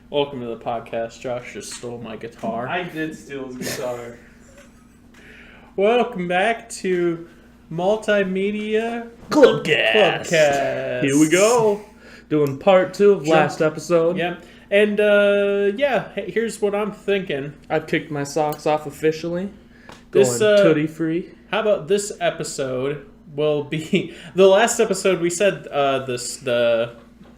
Welcome to the podcast. Josh just stole my guitar. I did steal his guitar. Welcome back to Multimedia Club. Here we go. Doing part 2 of last episode. Yeah. And, here's what I'm thinking. I've kicked my socks off officially. Going tootie free. How about this episode will be... The last episode we said the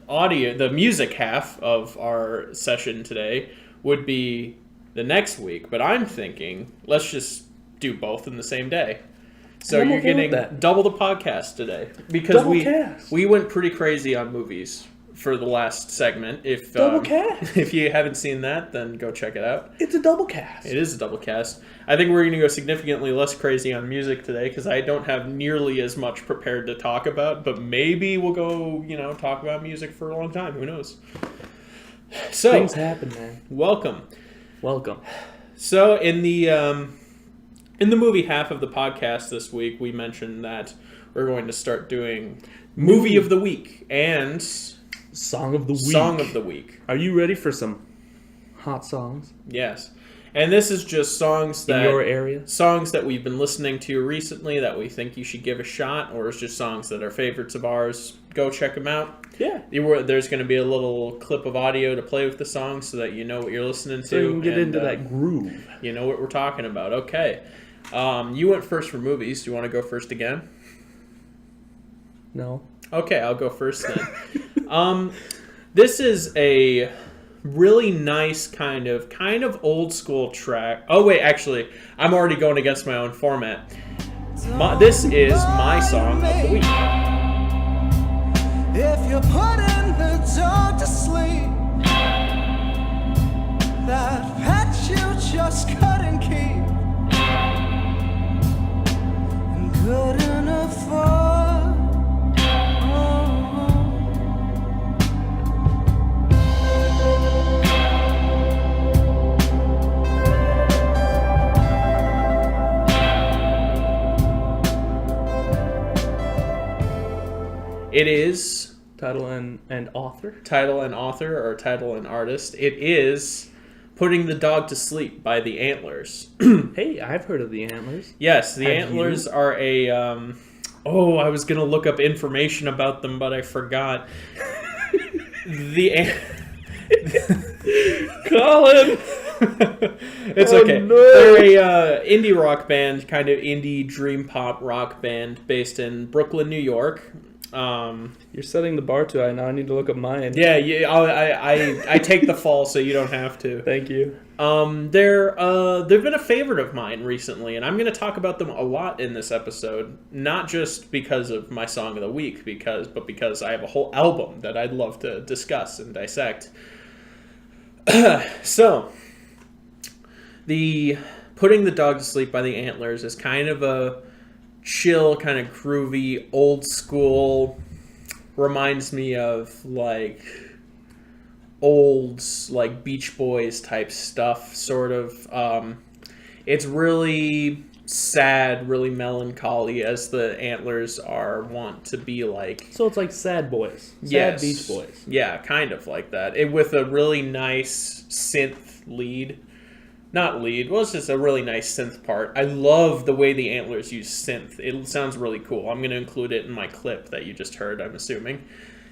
audio, the music half of our session today would be the next week. But I'm thinking, let's just do both in the same day. So you're getting double the podcast today. Because we went pretty crazy on movies for the last segment. If you haven't seen that, then go check it out. It's a double cast. It is a double cast. I think we're going to go significantly less crazy on music today because I don't have nearly as much prepared to talk about, but maybe we'll go, talk about music for a long time. Who knows? So things happen, man. Welcome. So in the movie half of the podcast this week, we mentioned that we're going to start doing movie of the week and Song of the week. Song of the week. Are you ready for some hot songs? Yes. And this is just songs that... In your area? Songs that we've been listening to recently that we think you should give a shot, or it's just songs that are favorites of ours. Go check them out. Yeah. There's going to be a little clip of audio to play with the song so that you know what you're listening to. So you can get into that groove. You know what we're talking about. Okay. You went first for movies. Do you want to go first again? No. Okay, I'll go first then. This is a really nice kind of old school track. Oh wait, actually, I'm already going against my own format. This is my song of the week. If you're putting the dog to sleep, that pet you just couldn't keep, and couldn't afford. It is Title and author? Title and author, or title and artist. It is Putting the Dog to Sleep by the Antlers. Hey, I've heard of the Antlers. Yes, the Antlers are a... I was going to look up information about them, but I forgot. Colin! It's okay. No. They're a indie rock band, kind of indie dream pop rock band based in Brooklyn, New York. You're setting the bar too high. Now I need to look up mine. Yeah. I take the fall, so you don't have to. Thank you. They've been a favorite of mine recently, and I'm going to talk about them a lot in this episode. Not just because of my song of the week, but because I have a whole album that I'd love to discuss and dissect. So, the Putting the Dog to Sleep by the Antlers is kind of a chill, kind of groovy, old school, reminds me of like old like Beach Boys type stuff, sort of. It's really sad, really melancholy, as the Antlers want to be like. So it's like Sad Boys. Yes. Beach Boys. Yeah, kind of like that. With a really nice synth lead. Not lead. Well, it's just a really nice synth part. I love the way the Antlers use synth. It sounds really cool. I'm going to include it in my clip that you just heard, I'm assuming.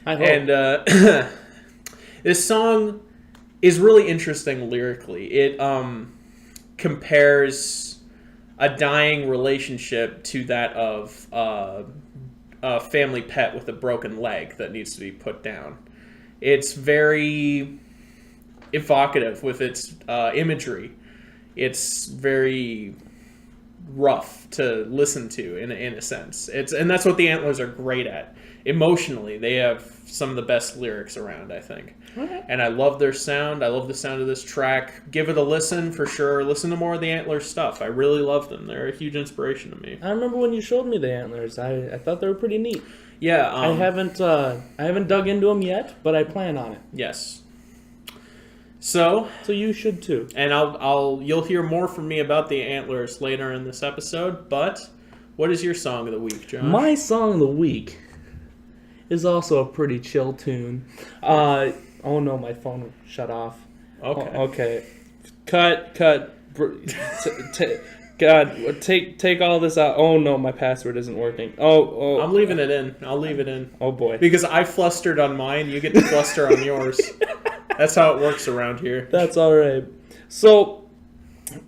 I hope. And this song is really interesting lyrically. It compares a dying relationship to that of a family pet with a broken leg that needs to be put down. It's very evocative with its imagery. It's very rough to listen to in a sense. And that's what the Antlers are great at. Emotionally, they have some of the best lyrics around, I think. Okay. And I love their sound. I love the sound of this track. Give it a listen for sure. Listen to more of the Antlers stuff. I really love them. They're a huge inspiration to me. I remember when you showed me the Antlers. I thought they were pretty neat. Yeah. I haven't dug into them yet, but I plan on it. Yes. So you should too. And you'll hear more from me about the Antlers later in this episode, but what is your song of the week, John? My song of the week is also a pretty chill tune. Oh no, my phone shut off. Okay. Oh, okay. Cut. God, take all this out. Oh no, my password isn't working. Oh. I'm leaving it in. I'll leave it in. Oh boy. Because I flustered on mine, you get to fluster on yours. That's how it works around here. That's all right. So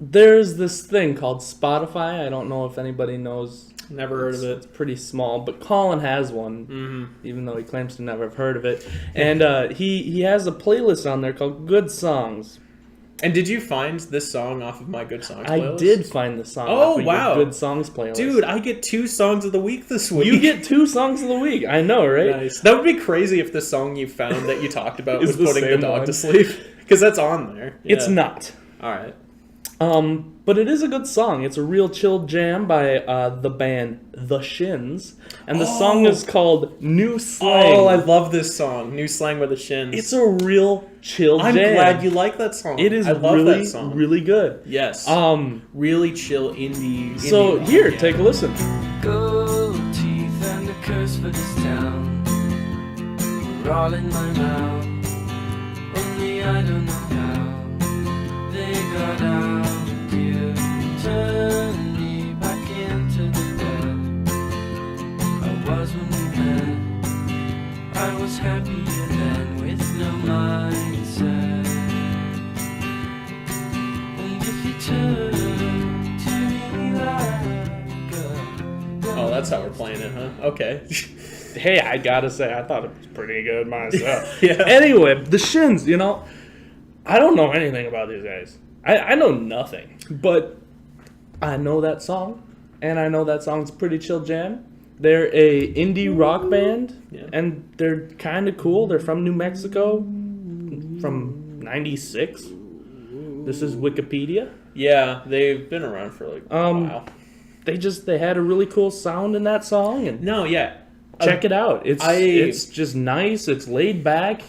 there's this thing called Spotify. I don't know if anybody knows. Never heard of It's it. pretty small, but Colin has one, even though he claims to never have heard of it. And he has a playlist on there called Good Songs. And did you find this song off of my Good Songs playlist? I did find the song Oh, off of wow. your Good Songs playlist. Dude, I get 2 songs of the week this week. You get 2 songs of the week. I know, right? Nice. That would be crazy if the song you found that you talked about Is was the putting the same dog one. to sleep. Because that's on there. Yeah. It's not. All right. But it is a good song. It's a real chill jam by the band The Shins. And the song is called New Slang. Oh, I love this song. New Slang by the Shins. It's a real chill I'm jam. glad you like that song. It is I love really, that song. really good. Yes. Um, Really chill indie. so indie here, rock, take a listen. Gold teeth and a curse for this town. We're all in my mouth. Only I don't know how they got out. Dear, turn me back into the bed I was when we met. I was happier then with no mindset. And if you turn to me like Oh, that's how we're playing it, huh? Okay. Hey, I gotta say, I thought it was pretty good myself. Yeah. Anyway, The Shins, I don't know anything about these guys. I know nothing. But I know that song, and I know that song's a pretty chill jam. They're a indie rock band, Yeah. and they're kind of cool. They're from New Mexico, from 96. This is Wikipedia. Yeah, they've been around for like a while. They had a really cool sound in that song, and No, yeah. check it out. It's just nice. It's laid back.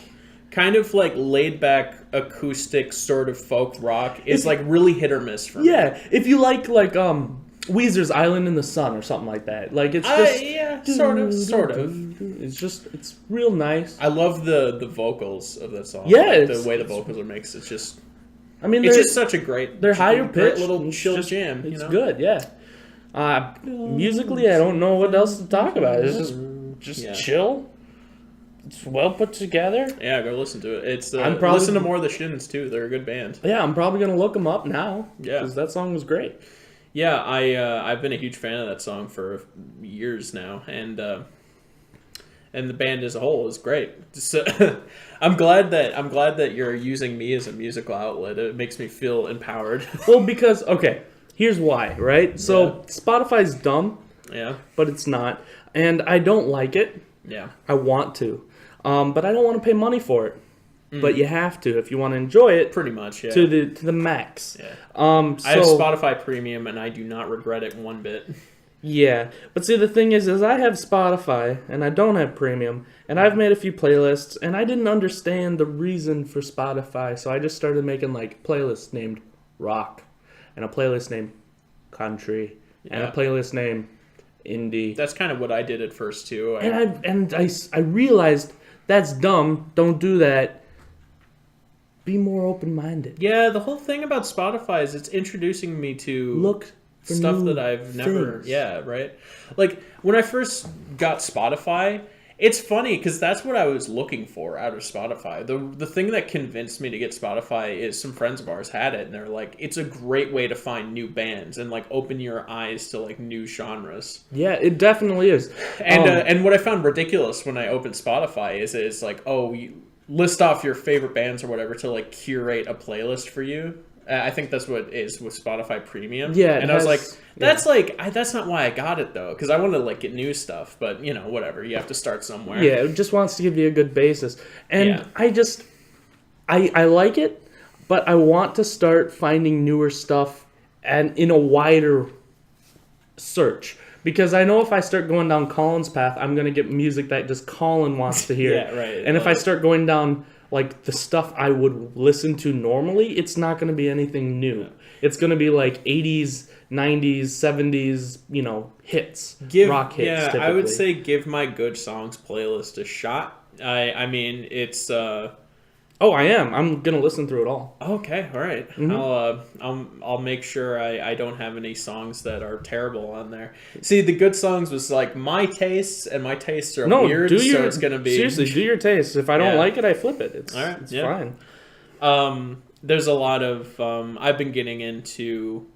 Kind of like laid back acoustic sort of folk rock. It's like really hit or miss for me. Yeah, if you like Weezer's Island in the Sun or something like that. Like it's just Yeah, sort of. It's real nice. I love the vocals of that song. Yeah, Like, it's- the way the vocals are mixed. It's just I mean, it's they're just such a great they're higher great pitched. little It's chill just- jam. It's you know? good, yeah. Musically, I don't know what else to talk about. It's just Yeah. chill. It's well put together. Yeah, go listen to it. It's I'm probably- listen to more of the Shins too. They're a good band. Yeah, I'm probably gonna look them up now. Yeah. because that song was great. Yeah, I've been a huge fan of that song for years now, and the band as a whole is great. So, I'm glad that you're using me as a musical outlet. It makes me feel empowered. Well, because okay, here's why. Right, so Spotify's dumb, Yeah, but it's not, and I don't like it. yeah, I want to, but I don't want to pay money for it. But you have to if you want to enjoy it pretty much. Yeah, to the max. yeah. So, I have Spotify Premium, and I do not regret it one bit. Yeah, but see the thing is I have Spotify and I don't have Premium, and I've made a few playlists, and I didn't understand the reason for Spotify, so I just started making like playlists named rock, and a playlist named country, and a Yeah. playlist named indie. That's kind of what I did at first too. And I realized that's dumb. Don't do that. Be more open-minded. Yeah, the whole thing about Spotify is it's introducing me to Look for stuff new that I've never. things. Yeah, right. Like when I first got Spotify, it's funny because that's what I was looking for out of Spotify. The thing that convinced me to get Spotify is some friends of ours had it, and they're like, it's a great way to find new bands and like open your eyes to like new genres. Yeah, it definitely is. And what I found ridiculous when I opened Spotify is it's like, oh, you list off your favorite bands or whatever to like curate a playlist for you. I think that's what it is with Spotify Premium. Yeah, and I was like, that's not why I got it though, because I want to like get new stuff. But whatever, you have to start somewhere. Yeah, it just wants to give you a good basis. And Yeah. I like it, but I want to start finding newer stuff and in a wider search. Because I know if I start going down Colin's path, I'm going to get music that just Colin wants to hear. Yeah, right. And if I start going down like the stuff I would listen to normally, it's not going to be anything new. It's going to be like 80s, 90s, 70s, hits, rock hits. Yeah, typically. I would say give my good songs playlist a shot. I mean, it's Oh, I am. I'm gonna listen through it all. Okay, all right. I'll make sure I don't have any songs that are terrible on there. See, the good songs was like my tastes, and my tastes are weird, so it's gonna be seriously, do your taste. If I don't Yeah. like it, I flip it. It's All right, it's yeah. fine. There's a lot of I've been getting into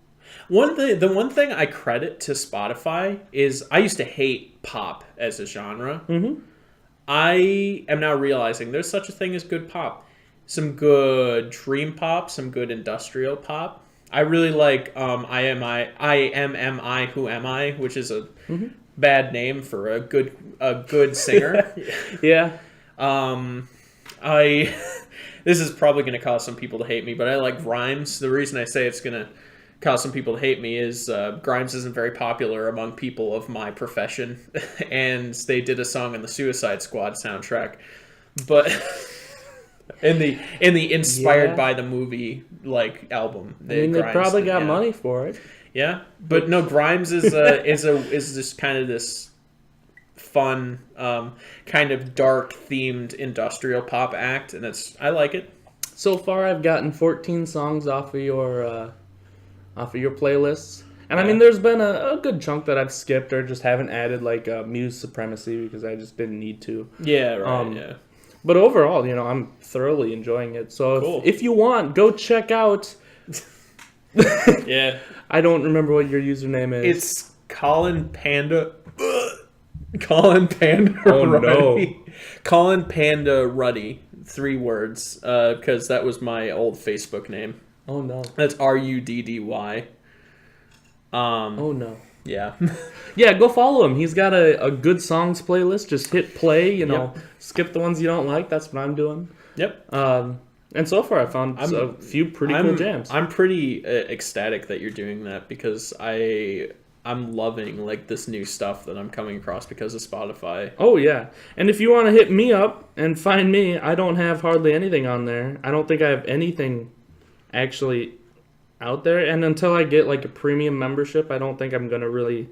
the one thing I credit to Spotify is I used to hate pop as a genre. Mm-hmm. I am now realizing there's such a thing as good pop. Some good dream pop, some good industrial pop. I really like I am I who am I, which is a bad name for a good singer. Yeah. I this is probably going to cause some people to hate me, but I like Grimes. The reason I say it's going to cause some people to hate me is Grimes isn't very popular among people of my profession, and they did a song in the Suicide Squad soundtrack, but in the inspired by the movie like album. They probably got money for it. Yeah, but no, Grimes is this kind of this fun, kind of dark themed industrial pop act, and I like it. So far, I've gotten 14 songs off of your playlists, and I mean, there's been a good chunk that I've skipped or just haven't added, like Muse Supremacy, because I just didn't need to. Yeah, right. Yeah. But overall, I'm thoroughly enjoying it. So Cool. if you want, go check out. Yeah. I don't remember what your username is. It's Colin Panda. Colin Panda Oh, Ruddy. no. Colin Panda Ruddy. 3 words. Because that was my old Facebook name. Oh no. That's RUDDY. Oh no. Yeah. Yeah, go follow him. He's got a good songs playlist. Just hit play, Yep. skip the ones you don't like. That's what I'm doing. Yep. And so far I found a few pretty cool jams. I'm pretty ecstatic that you're doing that because I'm loving like this new stuff that I'm coming across because of Spotify. Oh yeah. And if you want to hit me up and find me, I don't have hardly anything on there. I don't think I have anything actually out there, and until I get like a premium membership, I don't think I'm gonna really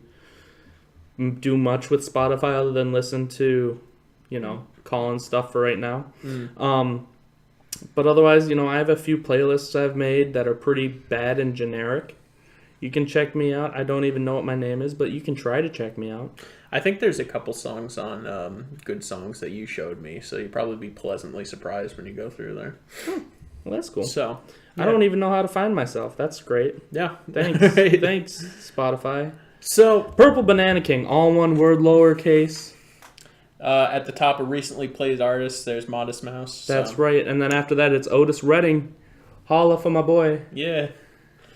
do much with Spotify other than listen to Colin stuff for right now. But otherwise, I have a few playlists I've made that are pretty bad and generic. You can check me out. I don't even know what my name is, but you can try to check me out. I think there's a couple songs on good songs that you showed me, so you'll probably be pleasantly surprised when you go through there. Well, that's cool. So I don't even know how to find myself. That's great. Yeah. Thanks. Right. Thanks, Spotify. So Purple Banana King, all one word, lowercase. at the top of recently played artists, there's Modest Mouse. That's right. And then after that, it's Otis Redding. Holla for my boy. Yeah.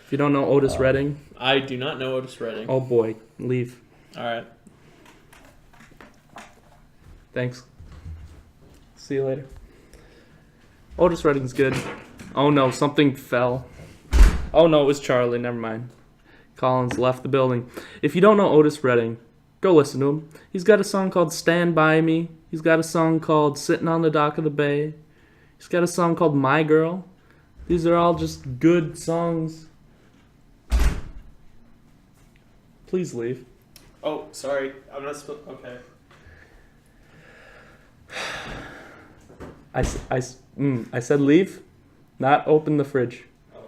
If you don't know Otis Redding, I do not know Otis Redding. oh boy, leave. All right. Thanks. See you later. Otis Redding's good. Oh no, something fell. Oh no, it was Charlie. Never mind. Collins left the building. If you don't know Otis Redding, go listen to him. He's got a song called Stand By Me. He's got a song called Sitting on the Dock of the Bay. He's got a song called My Girl. These are all just good songs. Please leave. Oh, sorry. I'm not supposed. Okay. I said leave, not open the fridge. Oh,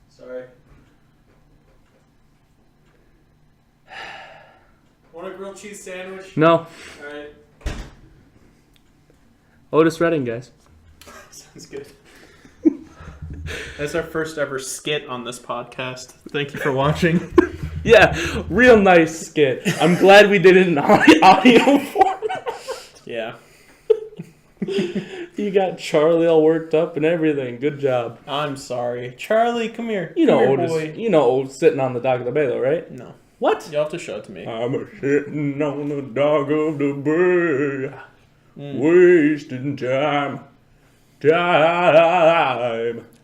sorry. Want a grilled cheese sandwich? No. All right. Otis Redding, guys. Sounds good. That's our first ever skit on this podcast. Thank you for watching. Yeah, real nice skit. I'm glad we did it in audio format. Yeah. You got Charlie all worked up and everything. Good job. I'm sorry. Charlie, come here. You know Come here, Otis. boy. You know Otis sitting on the dock of the bay, though, right? No. What? You'll have to show it to me. I'm a sitting on the dock of the bay, wasting time.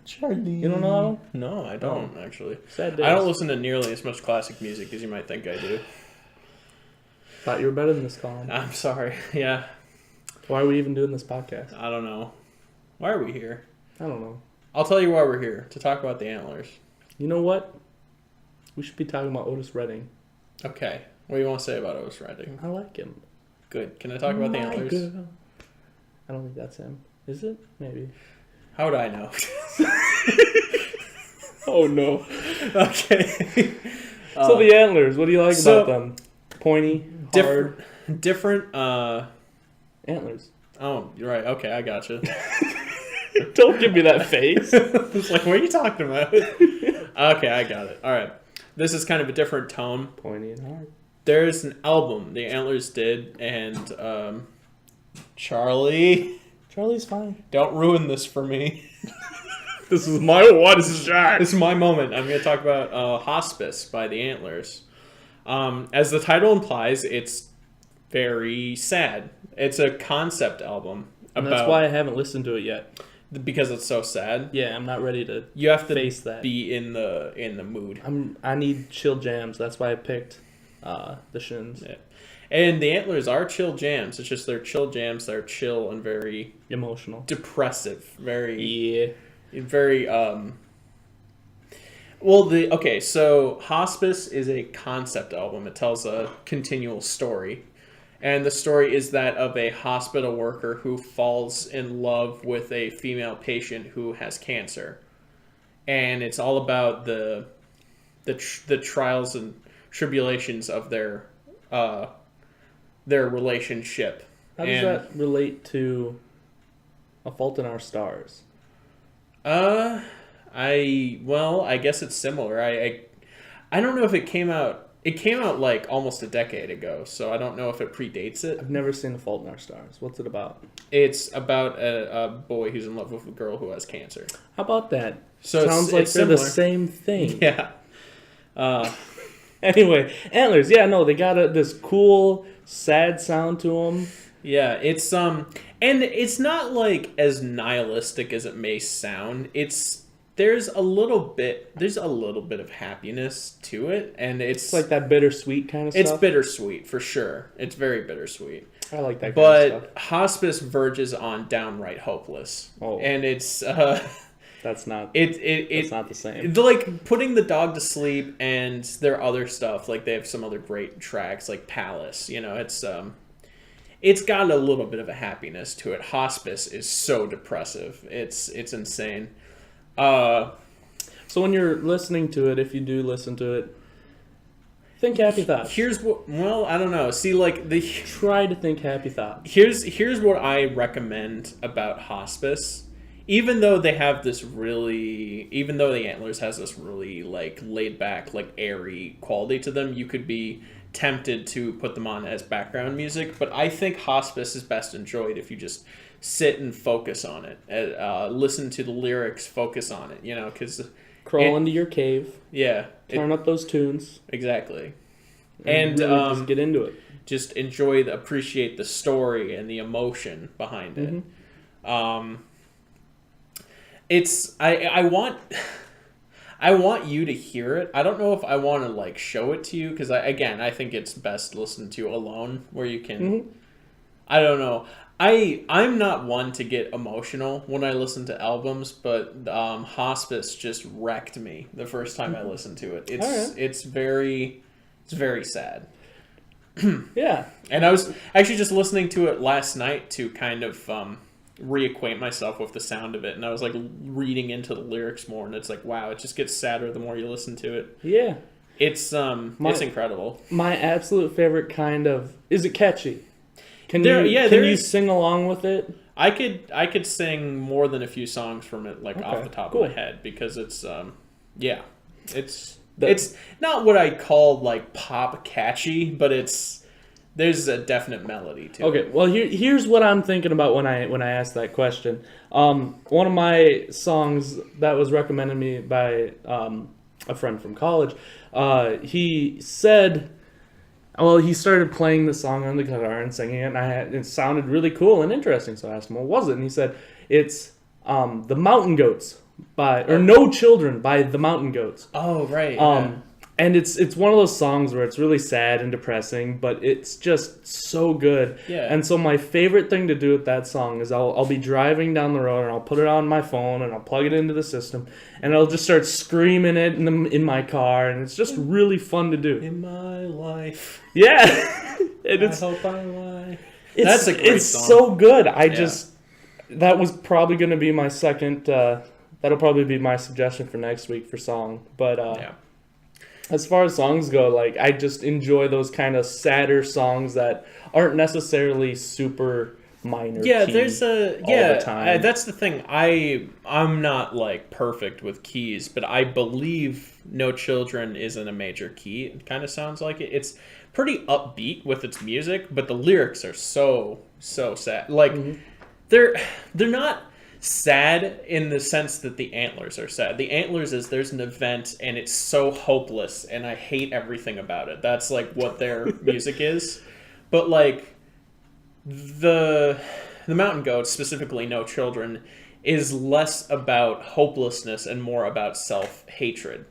Charlie. You don't know that one? No, I don't, actually. Sad days. I don't listen to nearly as much classic music as you might think I do. Thought you were better than this, Colin. I'm sorry. Yeah. Why are we even doing this podcast? I don't know. Why are we here? I don't know. I'll tell you why we're here. To talk about the Antlers. You know what? We should be talking about Otis Redding. Okay. What do you want to say about Otis Redding? I like him. Good. Can I talk about the My Antlers? girl. I don't think that's him. Is it? Maybe. How would I know? Oh no. Okay. So the antlers, what do you like about them? Pointy, hard. Different. Antlers. Oh, you're right. Okay, I gotcha. Don't give me that face. It's like, what are you talking about? Okay, I got it. All right. This is kind of a different tone. Pointy and hard. There's an album the Antlers did, and Charlie, Charlie's fine. don't ruin this for me. This is my one shot. This is my moment. I'm going to talk about Hospice by the Antlers. As the title implies, it's very sad. It's a concept album. And that's why I haven't listened to it yet. Because it's so sad. Yeah, I'm not ready to You have to face that. be in the mood. I need chill jams. That's why I picked the Shins. Yeah. And the Antlers are chill jams. It's just they're chill jams. They're chill and very Emotional. depressive. Very Yeah. Okay, so Hospice is a concept album. It tells a continual story. And the story is that of a hospital worker who falls in love with a female patient who has cancer. And it's all about the trials and tribulations of their relationship. How does that relate to A Fault in Our Stars? I guess it's similar. I don't know if it came out. It came out like almost a decade ago, so I don't know if it predates it. I've never seen A Fault in Our Stars. What's it about? It's about a boy who's in love with a girl who has cancer. How about that? So sounds like it's they're similar. the same thing. Yeah. Anyway, Antlers. Yeah, no, they got this cool, sad sound to them. Yeah, it's and it's not like as nihilistic as it may sound. There's a little bit of happiness to it, and it's like that bittersweet kind of stuff. It's bittersweet for sure. It's very bittersweet. I like that kind But of stuff. Hospice verges on downright hopeless. Oh. And it's That's not it's not the same. like putting the dog to sleep, and their other stuff, like they have some other great tracks like Palace, it's got a little bit of a happiness to it. Hospice is so depressive. It's insane. So when you're listening to it, if you do listen to it, think happy thoughts. I don't know. See, like Try to think happy thoughts. Here's what I recommend about Hospice. Even though the Antlers has this really like laid back, like airy quality to them, you could be tempted to put them on as background music. But I think Hospice is best enjoyed if you just sit and focus on it, listen to the lyrics, focus on it, because Crawl into your cave. Yeah, Turn up those tunes. Exactly, and really just get into it. Just appreciate the story and the emotion behind it. Mm-hmm. I want you to hear it. I don't know if I want to like show it to you because I think it's best listened to alone, where you can. Mm-hmm. I don't know. I'm not one to get emotional when I listen to albums, but Hospice just wrecked me the first time I listened to it. It's very sad. Yeah. And I was actually just listening to it last night to kind of reacquaint myself with the sound of it, and I was like reading into the lyrics more, and it's like, wow, it just gets sadder the more you listen to it. Yeah. It's incredible. My absolute favorite is it catchy? Can you sing along with it? I could sing more than a few songs from it, like off the top of my head, because it's it's not what I call like pop catchy, but there's a definite melody to it. Okay, well here's what I'm thinking about when I asked that question. One of my songs that was recommended me by a friend from college, he said. Well, he started playing the song on the guitar and singing it, and it sounded really cool and interesting. So I asked him, "What was it?" And he said, "It's The Mountain Goats No Children by The Mountain Goats." Oh, right. And it's one of those songs where it's really sad and depressing, but it's just so good. Yeah. And so my favorite thing to do with that song is I'll be driving down the road and I'll put it on my phone and I'll plug it into the system and I'll just start screaming it in my car, and it's just really fun to do. In my life. Yeah. I hope I lie. That's a great song. It's so good. that was probably going to be my second. That'll probably be my suggestion for next week for song. But Yeah. as far as songs go, like I just enjoy those kind of sadder songs that aren't necessarily super minor. Yeah, key there's a all the time. that's the thing. I'm not like perfect with keys, but I believe No Children is in a major key. It kind of sounds like it. It's pretty upbeat with its music, but the lyrics are so sad. Like they're not sad in the sense that the Antlers are sad. The Antlers is there's an event and it's so hopeless and I hate everything about it. That's like what their music is. But like the Mountain Goats, specifically No Children, is less about hopelessness and more about self-hatred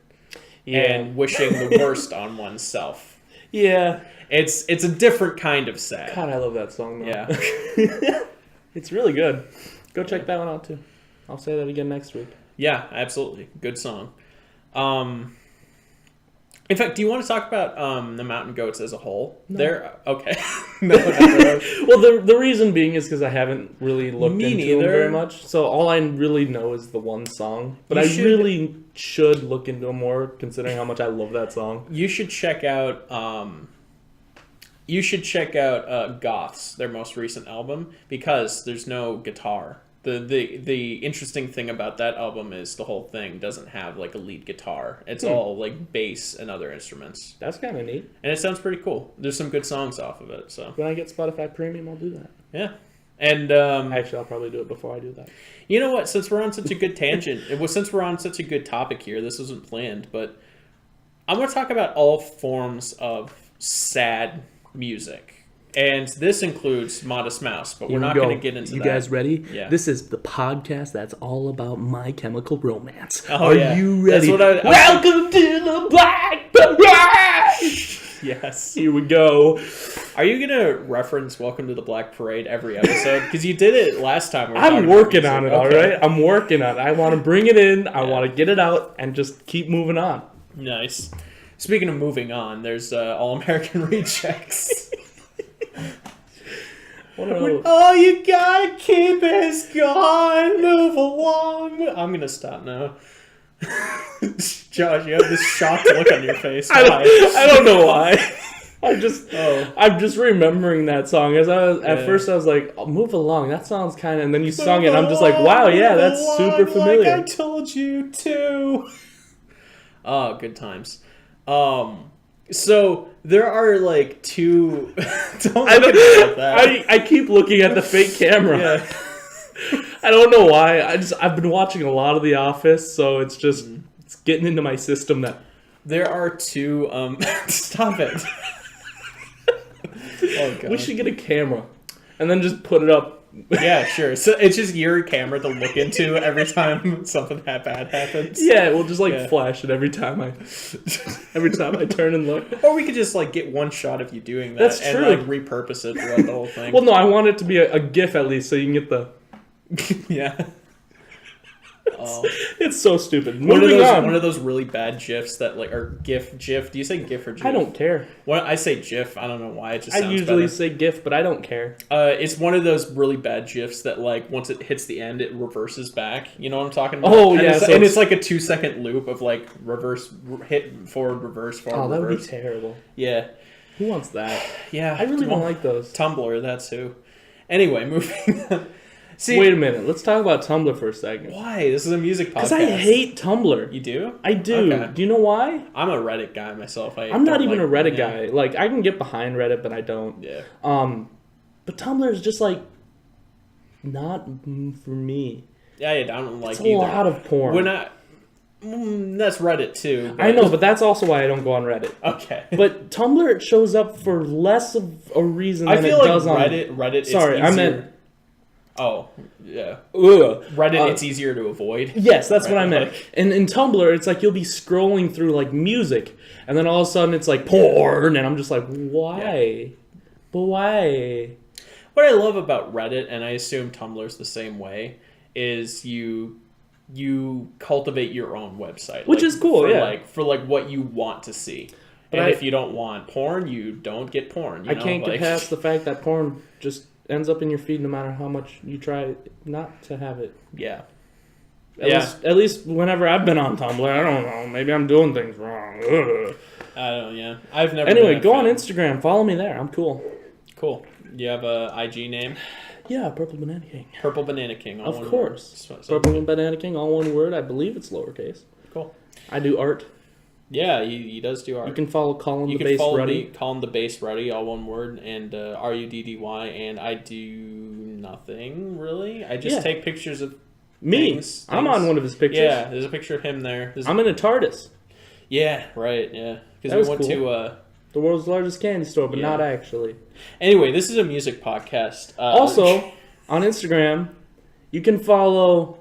and wishing the worst on oneself. Yeah. It's a different kind of sad. God, I love that song, though. Yeah. It's really good. Go check that one out, too. I'll say that again next week. Yeah, absolutely. Good song. In fact, do you want to talk about the Mountain Goats as a whole? No. They're okay. Well, the reason being is because I haven't really looked Me into them neither. very much. So all I really know is the one song. But You I should- really should look into them more, considering how much I love that song. You should check out. Goths, their most recent album, because there's no guitar. The interesting thing about that album is the whole thing doesn't have like a lead guitar. It's all like bass and other instruments, That's kind of neat. and it sounds pretty cool. There's some good songs off of it. So When I get Spotify Premium, I'll do that. yeah, and Actually, I'll probably do it before I do that. you know what? Since we're on such a good tangent, since we're on such a good topic here, this wasn't planned, but I'm going to talk about all forms of sad music. And this includes Modest Mouse, but we're not going to get into You that. guys ready? Yeah. This is the podcast that's all about My Chemical Romance. Oh, Are yeah. you That's ready? what I was- Welcome to the Black Parade! Yes. Here we go. Are you going to reference Welcome to the Black Parade every episode? Because you did it last time. We were I'm talking working about on it, music. all Okay. right? I'm working on it. I want to bring it in. I want to get it out and just keep moving on. Nice. Speaking of moving on, there's All American Rejects. What are All you gotta keep is gone. Move along. I'm gonna stop now. Josh, you have this shocked look on your face. I don't know why. I'm just remembering that song. At first I was like, oh, move along. That sounds kind of, and then you sung it. And I'm just like, wow, yeah, that's super familiar. Like I told you to. Oh, good times. So there are like two. Don't look at me like that. I keep looking at the fake camera. Yeah. I don't know why. I've been watching a lot of The Office, so it's just it's getting into my system that There are two. Stop it. Oh god. we should get a camera and then just put it up. Yeah, sure. So it's just your camera to look into every time something bad happens. Yeah, we'll just Yeah. flash it every time I turn and look. Or we could just get one shot of you doing that That's and true. repurpose it throughout the whole thing. Well, no, I want it to be a GIF at least, so you can get the. Yeah. Oh. It's so stupid. One Moving on. of those really bad GIFs that are GIF. Do you say GIF or GIF? I don't care. Well, I say GIF. I don't know why. It just I sounds usually better. say GIF, but I don't care. It's one of those really bad GIFs that once it hits the end, it reverses back. You know what I'm talking about? Oh, and yeah, It's, so and it's- it's like a 2-second loop of reverse, hit forward, reverse, forward, Oh, that would reverse. be terrible. Yeah. Who wants that? Yeah. I really Well, don't like those. Tumblr, that's who. Anyway, moving on. See, Wait a minute. Let's talk about Tumblr for a second. why? This is a music podcast. Because I hate Tumblr. You do? I do. Okay. Do you know why? I'm a Reddit guy myself. I'm not even a Reddit yeah. guy. Like, I can get behind Reddit, but I don't. Yeah. But Tumblr is just not for me. Yeah, I don't like It's a either. lot of porn. When that's Reddit too. I know, but that's also why I don't go on Reddit. Okay. But Tumblr, it shows up for less of a reason I than feel it like does on Reddit. Sorry, it's I easier. meant. Oh, yeah. Ugh. Reddit, it's easier to avoid. Yes, that's what I Right, meant. And in Tumblr, it's like you'll be scrolling through music, and then all of a sudden it's porn, and I'm just like, why? But why? What I love about Reddit, and I assume Tumblr's the same way, is you cultivate your own website, Which is cool, yeah. for what you want to see. But And I- if you don't want porn, you don't get porn. You I know? can't get past the fact that porn just ends up in your feed no matter how much you try not to have it. Yeah. At least whenever I've been on Tumblr, I don't know. Maybe I'm doing things wrong. Ugh. I don't know, yeah. I've never Anyway, been a go on fan. Instagram. Follow me there. I'm cool. Cool. You have a IG name? Yeah, Purple Banana King. Purple Banana King. All Of one course. word. So- Purple Banana King, all one word. I believe it's lowercase. Cool. I do art. Yeah, he does do art. You can follow Colin You the can Bass follow Ruddy. me, Colin the Bass Ruddy, all one word, and Ruddy, and I do nothing really. I just Yeah. take pictures of Me. things. I'm on one of his pictures. Yeah, there's a picture of him there. I'm in a TARDIS. Yeah, right. Yeah, That because we was went cool. to. The world's largest candy store, but Yeah. not actually. Anyway, this is a music podcast. Also, on Instagram, you can follow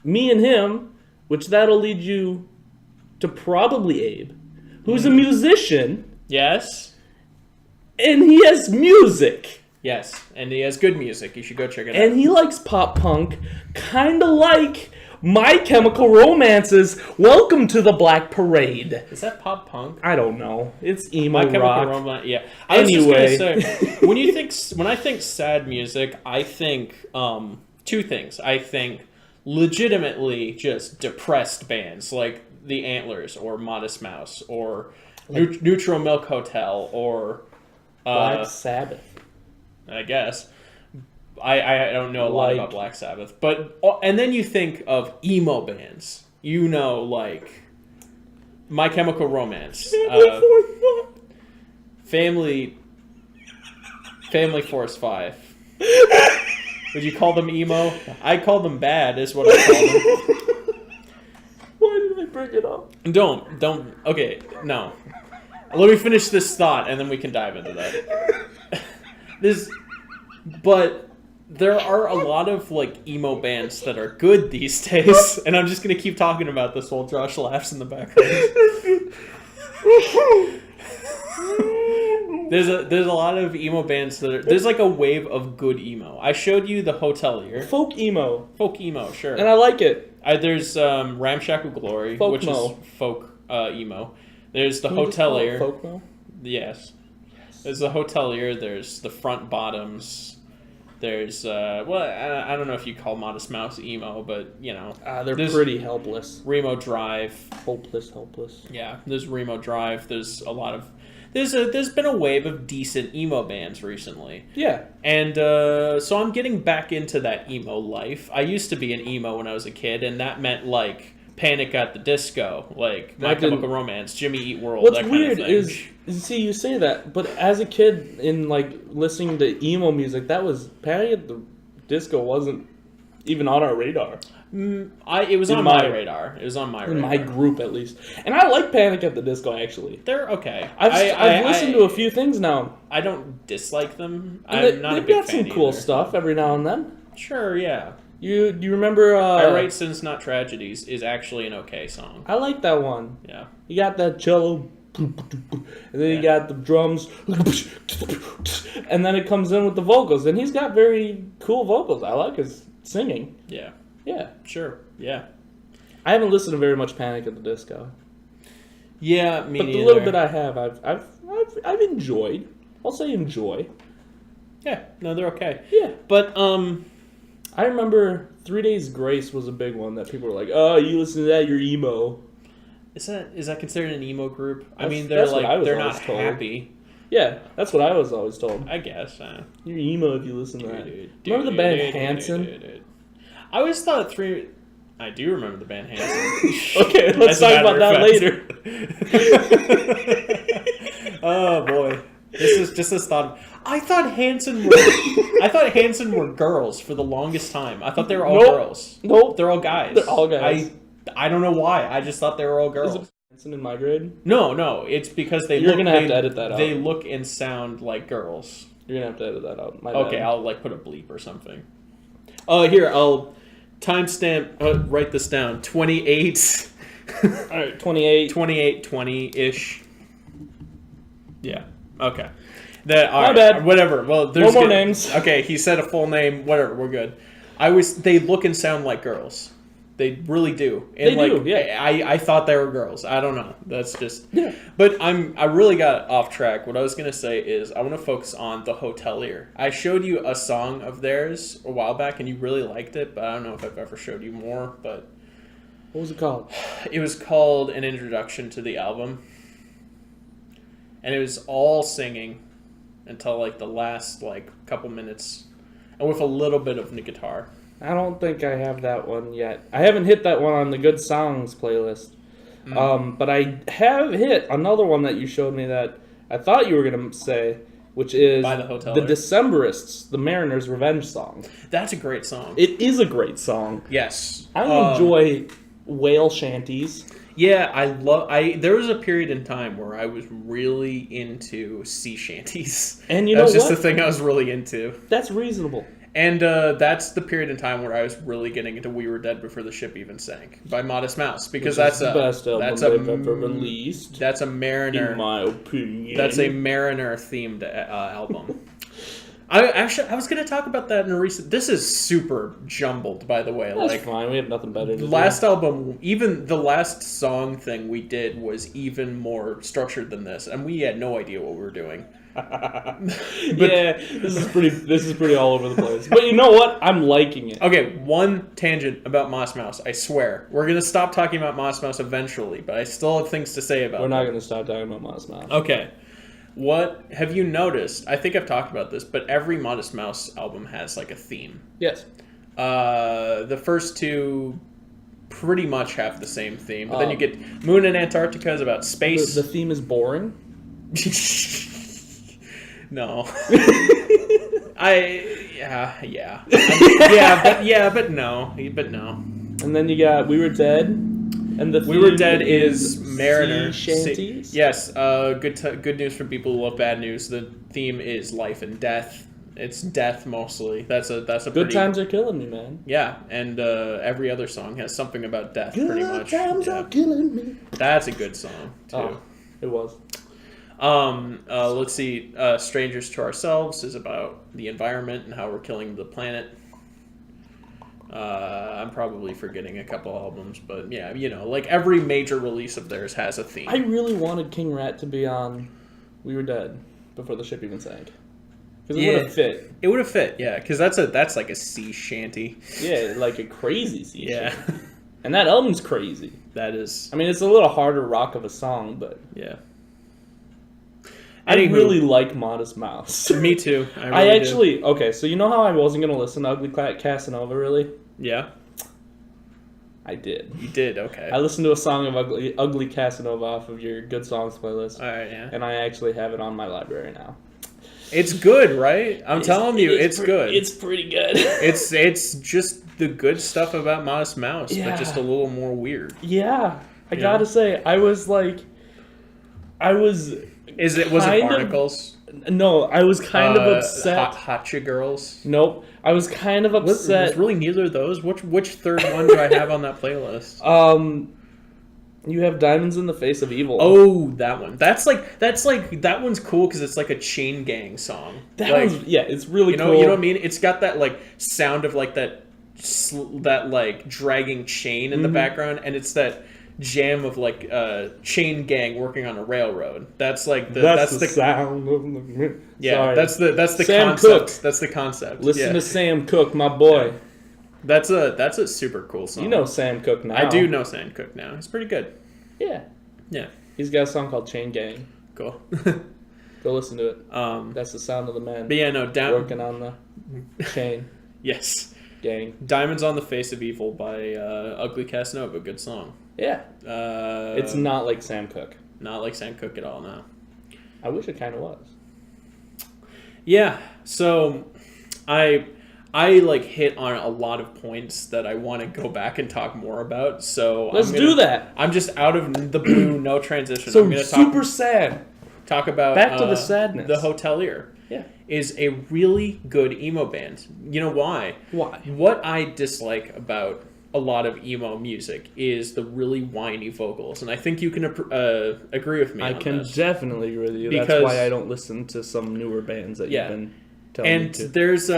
me and him, which that'll lead you to probably Abe, who's a musician, yes, and he has music. yes, and he has good music. You should go check it out. And he likes pop punk, kind of like My Chemical Romance's Welcome to the Black Parade. Is that pop punk? I don't know. It's emo My Chemical rock. Romance. Yeah. I was Anyway. just gonna say when I think sad music, I think two things. I think legitimately just depressed bands like the Antlers or Modest Mouse or Neutral Milk Hotel or Black Sabbath. I guess. I don't know a lot Like- about Black Sabbath, but and then you think of emo bands. You know, like My Chemical Romance, Family Force 5. Would you call them emo? I call them bad. Is what I call them. Why did I bring it up? Don't. Okay, no. Let me finish this thought, and then we can dive into that. But there are a lot of like emo bands that are good these days, and I'm just gonna keep talking about this while Josh laughs in the background. There's a lot of emo bands that are there's like a wave of good emo. I showed you the Hotelier, Folk emo. folk emo, sure. And I like it. There's Ramshackle Glory, Folk which mo. is folk emo. There's the Can we just call it Hotelier. Folk mo? Yes. There's the Hotelier, there's the Front Bottoms, there's, I don't know if you call Modest Mouse emo, but, you know. They're there's pretty helpless. Remo Drive. Hopeless. Yeah, there's Remo Drive, there's a lot of... There's been a wave of decent emo bands recently. Yeah. And so I'm getting back into that emo life. I used to be an emo when I was a kid, and that meant, like, Panic at the Disco, like My Chemical Romance, Jimmy Eat World, What's that kind weird of thing. is, see, you say that, but as a kid, in like listening to emo music, that was Panic at the Disco wasn't even on our radar. It was In on my- my radar. It was on my radar. In my group, at least. And I like Panic at the Disco, actually. They're okay. I've listened to a few things now. I don't dislike them. And I'm not a they've big got fan some cool either. stuff every now and then. Sure, yeah. You remember? I Write Sins Not Tragedies is actually an okay song. I like that one. Yeah. You got that cello, and then you got the drums, and then it comes in with the vocals, and he's got very cool vocals. I like his singing. Yeah. Yeah. Sure. Yeah. I haven't listened to very much Panic at the Disco, Yeah, me but neither. the little bit I have, I've enjoyed. I'll say enjoy. Yeah, no, they're okay. Yeah. But I remember 3 Days Grace was a big one that people were like, "Oh, you listen to that, you're emo." is that considered an emo group? I That's- mean, they're that's what I was they're always not told. happy. Yeah, that's what I was always told. I guess. You're emo if you listen to that. Remember the band Hanson? I always thought I do remember the band Hanson. Okay, let's As a talk about matter that of later. Oh boy, this is just this thought. I thought Hanson were girls for the longest time. I thought they were all Nope. girls. Nope. They're all guys. They're all guys. I don't know why. I just thought they were all Is girls. it Hanson in my grade? No, it's because they You're look, gonna have they, to edit that out. They look and sound like girls. You're gonna have to edit that out. My Okay, bad. I'll like put a bleep or something. Here, I'll timestamp. Write this down. 28. All right, 28. 20-ish. Yeah. Okay. That all My right, bad. Whatever. Well, there's No more good- names. Okay, he said a full name. Whatever. We're good. They look and sound like girls. They really do. And They do, yeah. I thought they were girls. I don't know. That's just Yeah. But I really got off track. What I was gonna say is I want to focus on The Hotelier. I showed you a song of theirs a while back and you really liked it, but I don't know if I've ever showed you more, but What was it called? it was called An Introduction to the Album. And it was all singing until like the last like couple minutes and with a little bit of the guitar. I don't think I have that one yet. I haven't hit that one on the good songs playlist. But I have hit another one that you showed me that I thought you were going to say, which is By the Hotelier. The Decemberists, the Mariner's Revenge song. That's a great song. It is a great song. Yes. I enjoy whale shanties. Yeah, there was a period in time where I was really into sea shanties. And you that know was just what? the thing I was really into. That's reasonable. And that's the period in time where I was really getting into We Were Dead Before the Ship Even Sank by Modest Mouse. Because Which that's is the best album that's they've ever released. That's a Mariner. In my opinion. That's a Mariner themed album. I was going to talk about that in a recent. This is super jumbled, by the way. That's like fine. We have nothing better to do. last album, even the last song thing we did was even more structured than this, and we had no idea what we were doing. Yeah, this is pretty all over the place. But you know what? I'm liking it. Okay, one tangent about Moss Mouse. I swear, we're gonna stop talking about Moss Mouse eventually, but I still have things to say about. We're not going to stop talking about Modest Mouse. Okay, what have you noticed? I think I've talked about this, but every Modest Mouse album has like a theme. Yes. The first two pretty much have the same theme, but then you get Moon and Antarctica is about space. The theme is boring. No. But no. And then you got We Were Dead. And the We Were theme Dead is Mariner. Sea shanties. Yes. Good news for people who love bad news. The theme is life and death. It's death mostly. That's a Good pretty, times are killing me, man. Yeah, and every other song has something about death. Pretty much. Good times Yeah. are killing me. That's a good song too. Oh, it was. Let's see. Strangers to Ourselves is about the environment and how we're killing the planet. I'm probably forgetting a couple albums, but yeah, like every major release of theirs has a theme. I really wanted King Rat to be on We Were Dead Before the Ship Even Sank. Because it would have fit. It would have fit, yeah, because that's like a sea shanty. Yeah, like a crazy sea Yeah, shanty. And that album's crazy. that is. I mean, it's a little harder rock of a song, but Yeah. I Anywho. really like Modest Mouse. Me too. I really do. actually, okay, so you know how I wasn't going to listen to Ugly Casanova, really? Yeah, I did. you did. Okay. I listened to a song of Ugly Casanova off of your Good Songs playlist, All right. Yeah. and I actually have it on my library now. It's good, right? I'm telling you, it's good. It's pretty good. It's just the good stuff about Modest Mouse, Yeah. but just a little more weird. Yeah, I Yeah. gotta say, was Was it kind of- Barnacles? No, I was kind of upset. Hotcha Girls. Nope, I was kind of Was upset. really neither of those. Which third one do I have on that playlist? You have Diamonds in the Face of Evil. Oh, that one. That's like that one's cool because it's like a chain gang song. that like, one's, yeah, it's really cool. you know what I mean? It's got that like sound of like that like dragging chain in the background, and it's that jam of like chain gang working on a railroad. That's like That's the sound of the... yeah. Sorry. That's the Sam concept. Cooke. That's the concept. Listen yeah. to Sam Cooke, my boy. That's a super cool song. You know Sam Cooke now. I do know Sam Cooke now. He's pretty good. Yeah. Yeah. He's got a song called Chain Gang. Cool. Go listen to it. But That's the sound of the man yeah, no, working on the chain yes. gang. Diamonds on the Face of Evil by Ugly Casanova. Good song. Yeah. It's It's not like Sam Cooke. not like Sam Cooke at all, no. I wish it kind of was. Yeah, so I like hit on a lot of points that I want to go back and talk more about. So Let's do that. I'm just out of the blue, no transition. So I'm gonna super sad. talk about Back to the sadness. The Hotelier. Yeah. Is a really good emo band. You know why? Why? What I dislike about a lot of emo music is the really whiny vocals, and I think you can agree with me I on can this. definitely agree with you. Because- That's why I don't listen to some newer bands that Yeah. you've been telling me And to. there's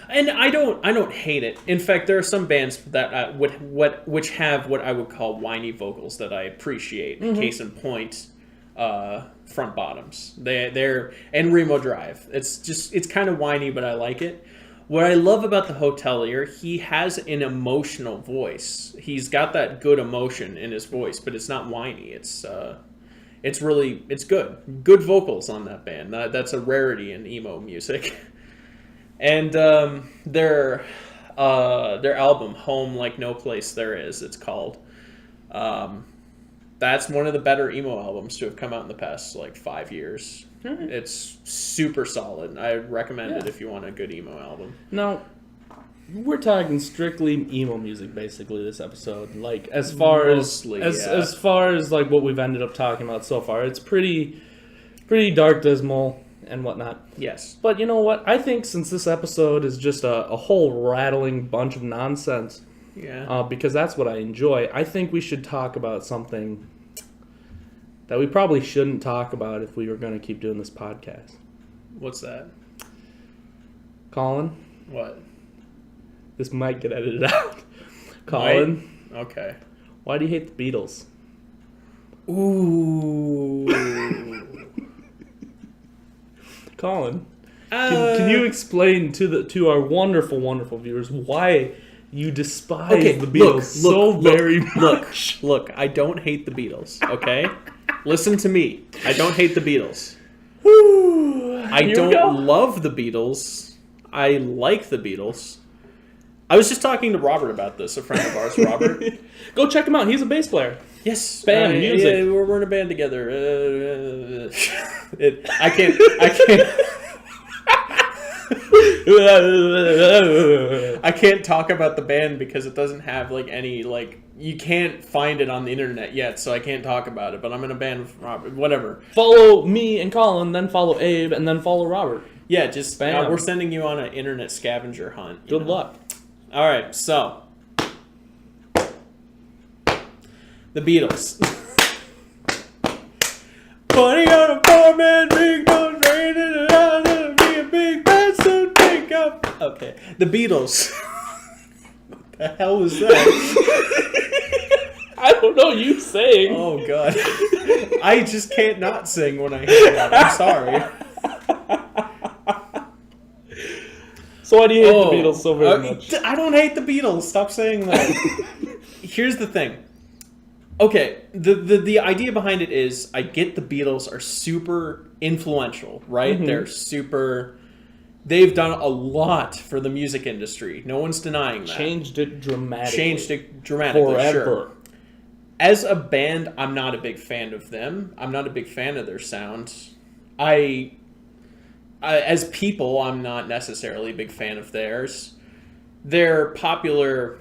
And I don't hate it. In fact, there are some bands that which have what I would call whiny vocals that I appreciate. Case in point, Front Bottoms. They're and Remo Drive. It's kind of whiny, but I like it. What I love about the Hotelier, he has an emotional voice. He's got that good emotion in his voice, but it's not whiny. It's good. Good vocals on that band. That's a rarity in emo music. And their album, Home Like No Place There Is, it's called. That's one of the better emo albums to have come out in the past 5 years. Mm-hmm. It's super solid. I recommend it if you want a good emo album. Now, we're talking strictly emo music basically this episode. As far as what we've ended up talking about so far, it's pretty dark, dismal, and whatnot. Yes. But you know what? I think since this episode is just a whole rattling bunch of nonsense, because that's what I enjoy, I think we should talk about something that we probably shouldn't talk about if we were going to keep doing this podcast. What's that? Colin? What? This might get edited out. Colin? Might? Okay. Why do you hate the Beatles? Ooh. Colin, can you explain to our wonderful, wonderful viewers why you despise the Beatles very much? Look, I don't hate the Beatles, okay? Listen to me. I don't hate the Beatles. I don't love the Beatles. I like the Beatles. I was just talking to Robert about this, a friend of ours, Robert. Go check him out. He's a bass player. Yes. Band music. Yeah, we're in a band together. I can't. I can't talk about the band because it doesn't have any you can't find it on the internet yet, so I can't talk about it. But I'm in a band with Robert. Whatever. Follow me and Colin, then follow Abe, and then follow Robert. Yeah, just we're sending you on an internet scavenger hunt. Good luck. All right, so the Beatles. Putting on a 4-man ring, don't rain it out, it'll be a big band, so take up. Okay, the Beatles. What the hell was that? I don't know, you sing. Oh, God. I just can't not sing when I hear that. I'm sorry. So why do you hate the Beatles so very much? I don't hate the Beatles. Stop saying that. Here's the thing. Okay, the idea behind it is I get the Beatles are super influential, right? Mm-hmm. They've done a lot for the music industry. No one's denying that. Changed it dramatically. Forever. Sure. As a band, I'm not a big fan of them. I'm not a big fan of their sound. As people, I'm not necessarily a big fan of theirs. They're popular.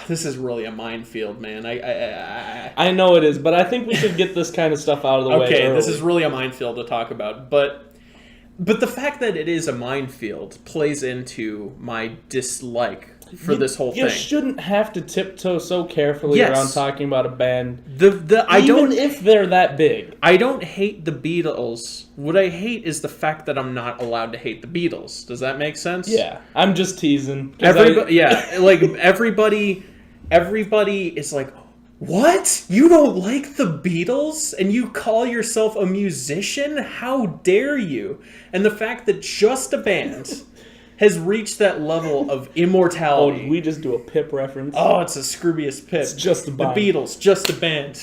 This is really a minefield, man. I know it is, but I think we should get this kind of stuff out of the way. Okay, this is really a minefield to talk about, but the fact that it is a minefield plays into my dislike for this whole thing. You shouldn't have to tiptoe so carefully around talking about a band. Even if they're that big. I don't hate the Beatles. What I hate is the fact that I'm not allowed to hate the Beatles. Does that make sense? Yeah, I'm just teasing. Everybody is like, what? You don't like the Beatles? And you call yourself a musician? How dare you? And the fact that just a band has reached that level of immortality. Oh, did we just do a Pip reference? Oh, it's a Scroobius Pip. It's just a band. The Beatles, just a band.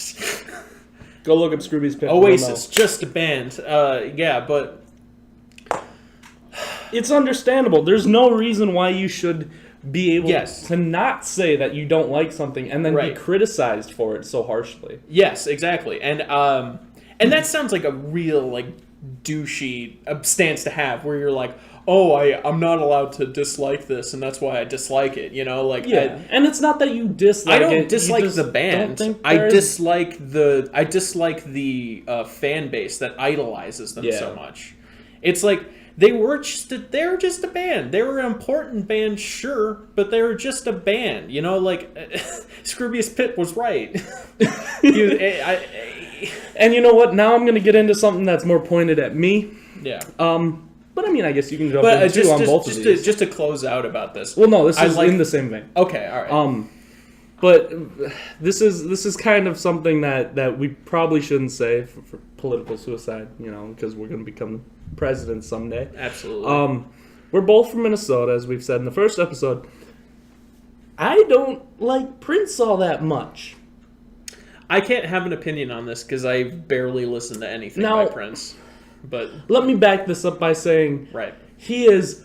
Go look up Scroobius Pip. Oasis, just a band. But it's understandable. There's no reason why you should be able to not say that you don't like something and then be criticized for it so harshly. Yes, exactly. And that sounds like a real douchey stance to have, where you're like, oh, I'm not allowed to dislike this, and that's why I dislike it. And it's not that you dislike it. I don't dislike the band. I dislike the fan base that idolizes them so much. It's like they're just a band. They were an important band, sure, but they were just a band. Scroobius Pip was right. And you know what? Now I'm going to get into something that's more pointed at me. Yeah. But I mean, I guess you can jump But in too on both of these. just to close out about this. Well, no, this is like- in the same vein. Okay, all right. But this is kind of something that we probably shouldn't say for political suicide, because we're going to become president someday. Absolutely. We're both from Minnesota, as we've said in the first episode. I don't like Prince all that much. I can't have an opinion on this because I barely listen to anything Now- by Prince. But Let me back this up by saying right. he is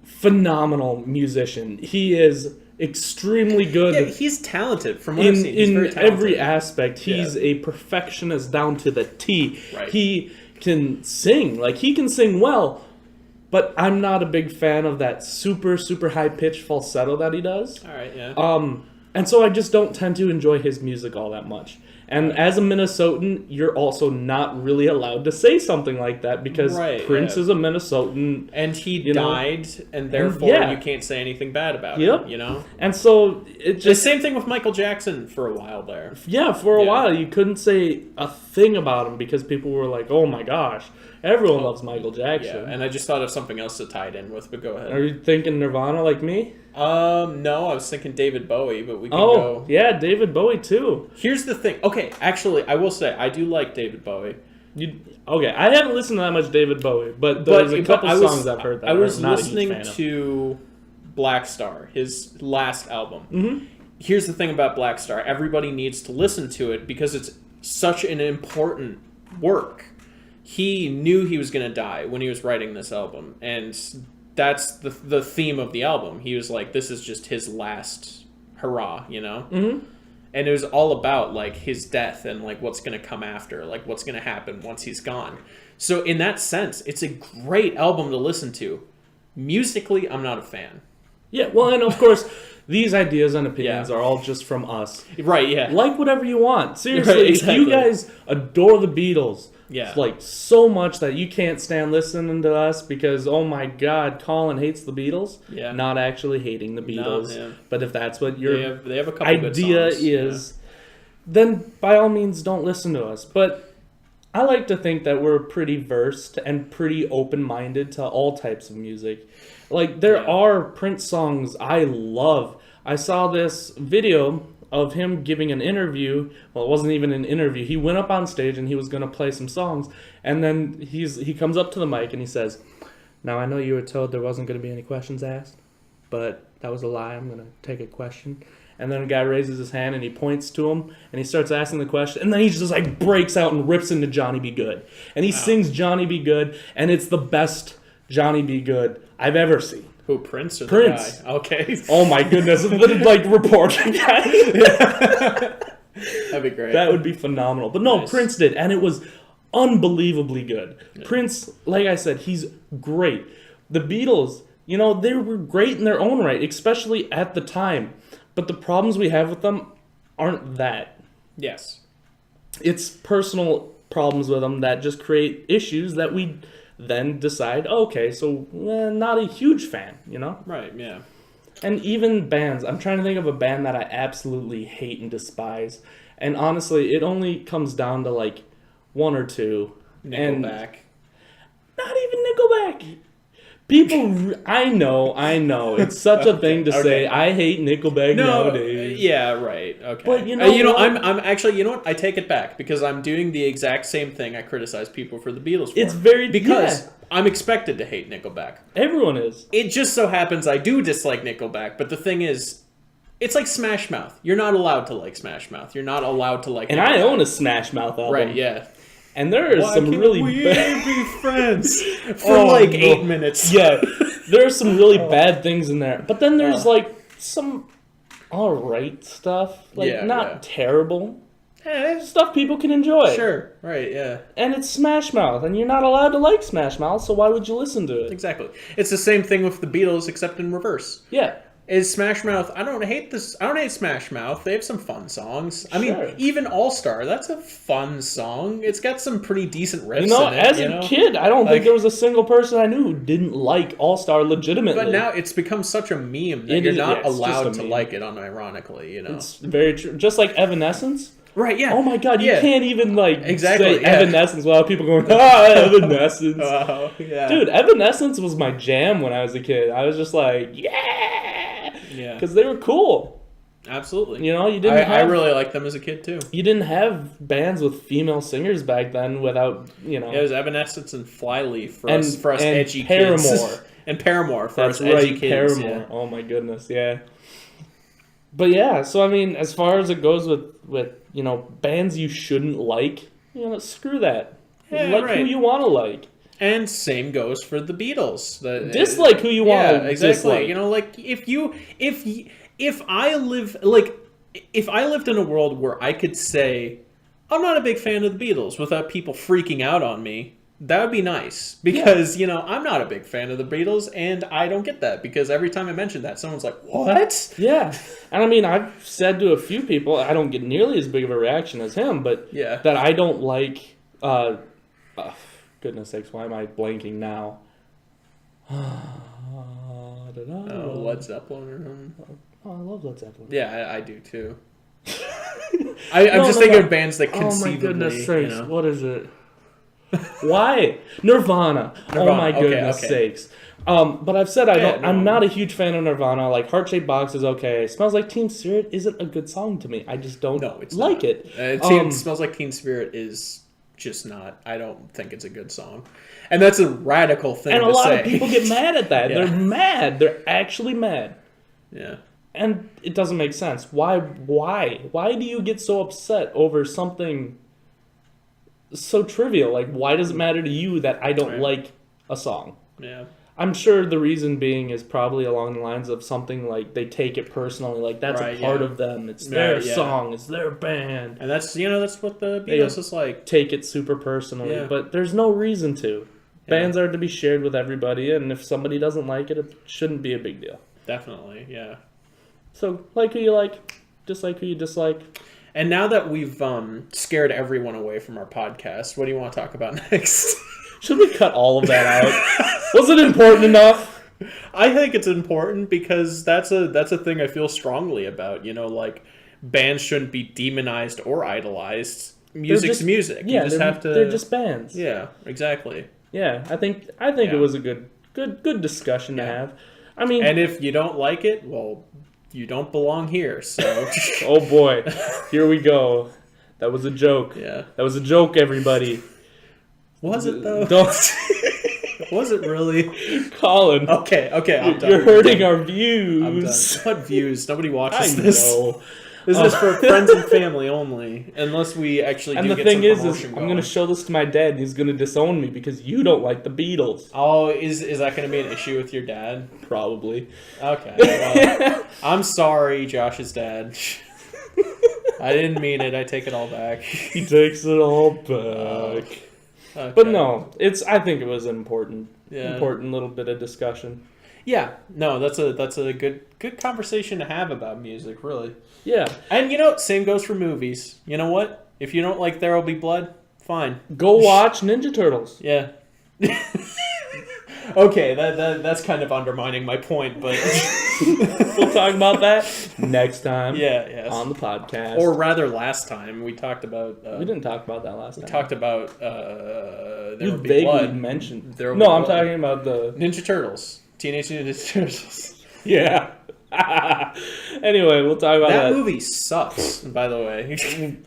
phenomenal musician. He is extremely good. Yeah, he's talented from what I've seen. He's very In talented. every aspect. He's Yeah. a perfectionist down to the T. Right. He can sing. Like, he can sing well, but I'm not a big fan of that super, super high-pitched falsetto that he does. All right, yeah. And so I just don't tend to enjoy his music all that much. And as a Minnesotan, you're also not really allowed to say something like that because Right, Prince yeah. is a Minnesotan. And he you know, died, and therefore yeah. you can't say anything bad about Yep. him, And so it The just... same thing with Michael Jackson for a while there. Yeah, for a Yeah. while you couldn't say a thing about him because people were like, "Oh my gosh, everyone loves Michael Jackson." Yeah, and I just thought of something else to tie it in with, but go ahead. Are you thinking Nirvana like me? No, I was thinking David Bowie, but we can Oh, go. yeah, David Bowie too. Here's the thing. Okay, actually, I will say I do like David Bowie. Okay, I haven't listened to that much David Bowie, but there's a couple songs I've heard that I was I'm not listening a huge fan of. to Black Star, his last album. Mm-hmm. Here's the thing about Black Star. Everybody needs to listen to it because it's such an important work. He knew he was going to die when he was writing this album, and that's the theme of the album. He was like, this is just his last hurrah, Mm-hmm. And it was all about like his death and like what's going to come after, like what's going to happen once he's gone. So in that sense, it's a great album to listen to. Musically, I'm not a fan. Yeah, well, and of course, these ideas and opinions Yeah. are all just from us. Right, yeah. Like whatever you want. Seriously, Right, if exactly. you guys adore the Beatles, Yeah. like so much that you can't stand listening to us because, oh my God, Colin hates the Beatles. Yeah. Not actually hating the Beatles, yeah. but if that's what your They have a couple good idea songs. is, then by all means don't listen to us. But I like to think that we're pretty versed and pretty open-minded to all types of music. Like, there Yeah. are Prince songs I love. I saw this video of him giving an interview. Well, it wasn't even an interview. He went up on stage and he was going to play some songs. And then he comes up to the mic and he says, "Now, I know you were told there wasn't going to be any questions asked, but that was a lie. I'm going to take a question." And then a guy raises his hand and he points to him and he starts asking the question. And then he just like breaks out and rips into Johnny B. Good. And he sings Johnny B. Good. And it's the best Johnny B. Good I've ever seen. Who, Prince or Prince. the guy? Okay. Oh my goodness. The like reporter guy. That'd be great. That would be phenomenal. But no, Nice. Prince did. And it was unbelievably good. Prince, like I said, he's great. The Beatles, they were great in their own right, especially at the time. But the problems we have with them aren't that. Yes. It's personal problems with them that just create issues that we then decide, okay, so not a huge fan, Right, yeah. And even bands. I'm trying to think of a band that I absolutely hate and despise. And honestly, it only comes down to like one or two. And Nickelback. not even Nickelback. People, I know. It's such a thing to say. I hate Nickelback nowadays. Yeah, right. Okay. But you know what? I'm actually, I take it back because I'm doing the exact same thing I criticize people for the Beatles for. It's very because yeah. I'm expected to hate Nickelback. Everyone is. It just so happens I do dislike Nickelback, but the thing is, it's like Smash Mouth. You're not allowed to like Smash Mouth. You're not allowed to like. And Nickelback. I own a Smash Mouth album. Right. Yeah. And there is some really bad. be friends for 8 minutes? Yeah, there are some really bad things in there. But then there's like some alright stuff. Like Yeah, not yeah. terrible. Stuff people can enjoy. Sure. Right. Yeah. And it's Smash Mouth, and you're not allowed to like Smash Mouth, so why would you listen to it? Exactly. It's the same thing with the Beatles, except in reverse. Yeah. Is Smash Mouth? I don't hate this. I don't hate Smash Mouth. They have some fun songs. I Sure. mean, even All Star. That's a fun song. It's got some pretty decent riffs. You know, in it, as a kid, I don't Like- think there was a single person I knew who didn't like All Star legitimately. But now it's become such a meme that It you're is- not yeah, it's just allowed a to meme. like it unironically. It's very true. Just like Evanescence. Right, yeah. Oh my god, you Yeah. can't even like Exactly, say yeah. Evanescence without people going, Evanescence. Oh, yeah. Dude, Evanescence was my jam when I was a kid. I was just like, yeah, because they were cool. Absolutely. You know, you didn't. I really liked them as a kid too. You didn't have bands with female singers back then without, you know. Yeah, it was Evanescence and Flyleaf for And- us and edgy Paramore. kids. And Paramore for That's us edgy right, kids. Paramore. Yeah. Oh my goodness, yeah. But yeah, so I mean, as far as it goes with you know bands you shouldn't like, you know, screw that. Yeah, like right. who you want to like. And same goes for the Beatles. Dislike who you want to exactly. dislike. You know, like if I lived in a world where I could say I'm not a big fan of the Beatles without people freaking out on me, that would be nice. Because, you know, I'm not a big fan of the Beatles, and I don't get that. Because every time I mention that, someone's like, what? Yeah. And I mean, I've said to a few people, I don't get nearly as big of a reaction as him, but Yeah. that I don't like, goodness sakes, why am I blanking now? Led Zeppelin or something. Oh, I love Led Zeppelin. Yeah, I do too. I'm just thinking of bands that Oh conceivably, my goodness sakes, you know. what is it? Why? Nirvana. Oh my okay, goodness okay. sakes. But I've said Yeah, no. I'm not a huge fan of Nirvana. Like Heart-Shaped Box is okay. Smells Like Teen Spirit isn't a good song to me. I just don't like not. it. It Smells Like Teen Spirit is just not. I don't think it's a good song, and that's a radical thing. And a to lot say. of people get mad at that. Yeah. They're mad. They're actually mad. Yeah. And it doesn't make sense. Why? Why do you get so upset over something so trivial? Like, why does it matter to you that I don't like a song? Yeah. I'm sure the reason being is probably along the lines of something like they take it personally. Like, that's a part of them. It's their song. It's their band. And that's what the Beatles is like. Take it super personally. Yeah. But there's no reason to. Bands are to be shared with everybody, and if somebody doesn't like it, it shouldn't be a big deal. Definitely, yeah. So, like who you like, dislike who you dislike. And now that we've scared everyone away from our podcast, what do you want to talk about next? Should we cut all of that out? Was it important enough? I think it's important because that's a thing I feel strongly about. You know, like bands shouldn't be demonized or idolized. Music's music. Yeah, you just have to. They're just bands. Yeah, exactly. Yeah, I think it was a good discussion to have. I mean, and if you don't like it, well, you don't belong here. So. Oh boy, here we go. That was a joke. Yeah. That was a joke, everybody. Was it though? Don't. Was it really? Colin. Okay, I'm done. You're hurting our views. I'm done. What views? Nobody I watches this. know. This is for friends and family only, unless we actually And do the get thing some is promotion I'm going. going to show this to my dad, and he's going to disown me because you don't like the Beatles. Oh, is that going to be an issue with your dad? Probably. Okay. Well, I'm sorry, Josh's dad. I didn't mean it. I take it all back. He takes it all back. Okay. But no, I think it was an important Yeah. little bit of discussion. Yeah. No, that's a good conversation to have about music, really. Yeah. And same goes for movies. You know what? If you don't like There'll Be Blood, fine. Go watch Ninja Turtles. Yeah. Okay, that's kind of undermining my point, but We'll talk about that next time. yes. On the podcast. Or rather, last time we talked about. We didn't talk about that last time. We talked about. There You Will Be vaguely Blood. mentioned. There Will No, Be I'm Blood. talking about the Ninja Turtles, Teenage Mutant Ninja Turtles. yeah. Anyway, we'll talk about That that. movie sucks. By the way.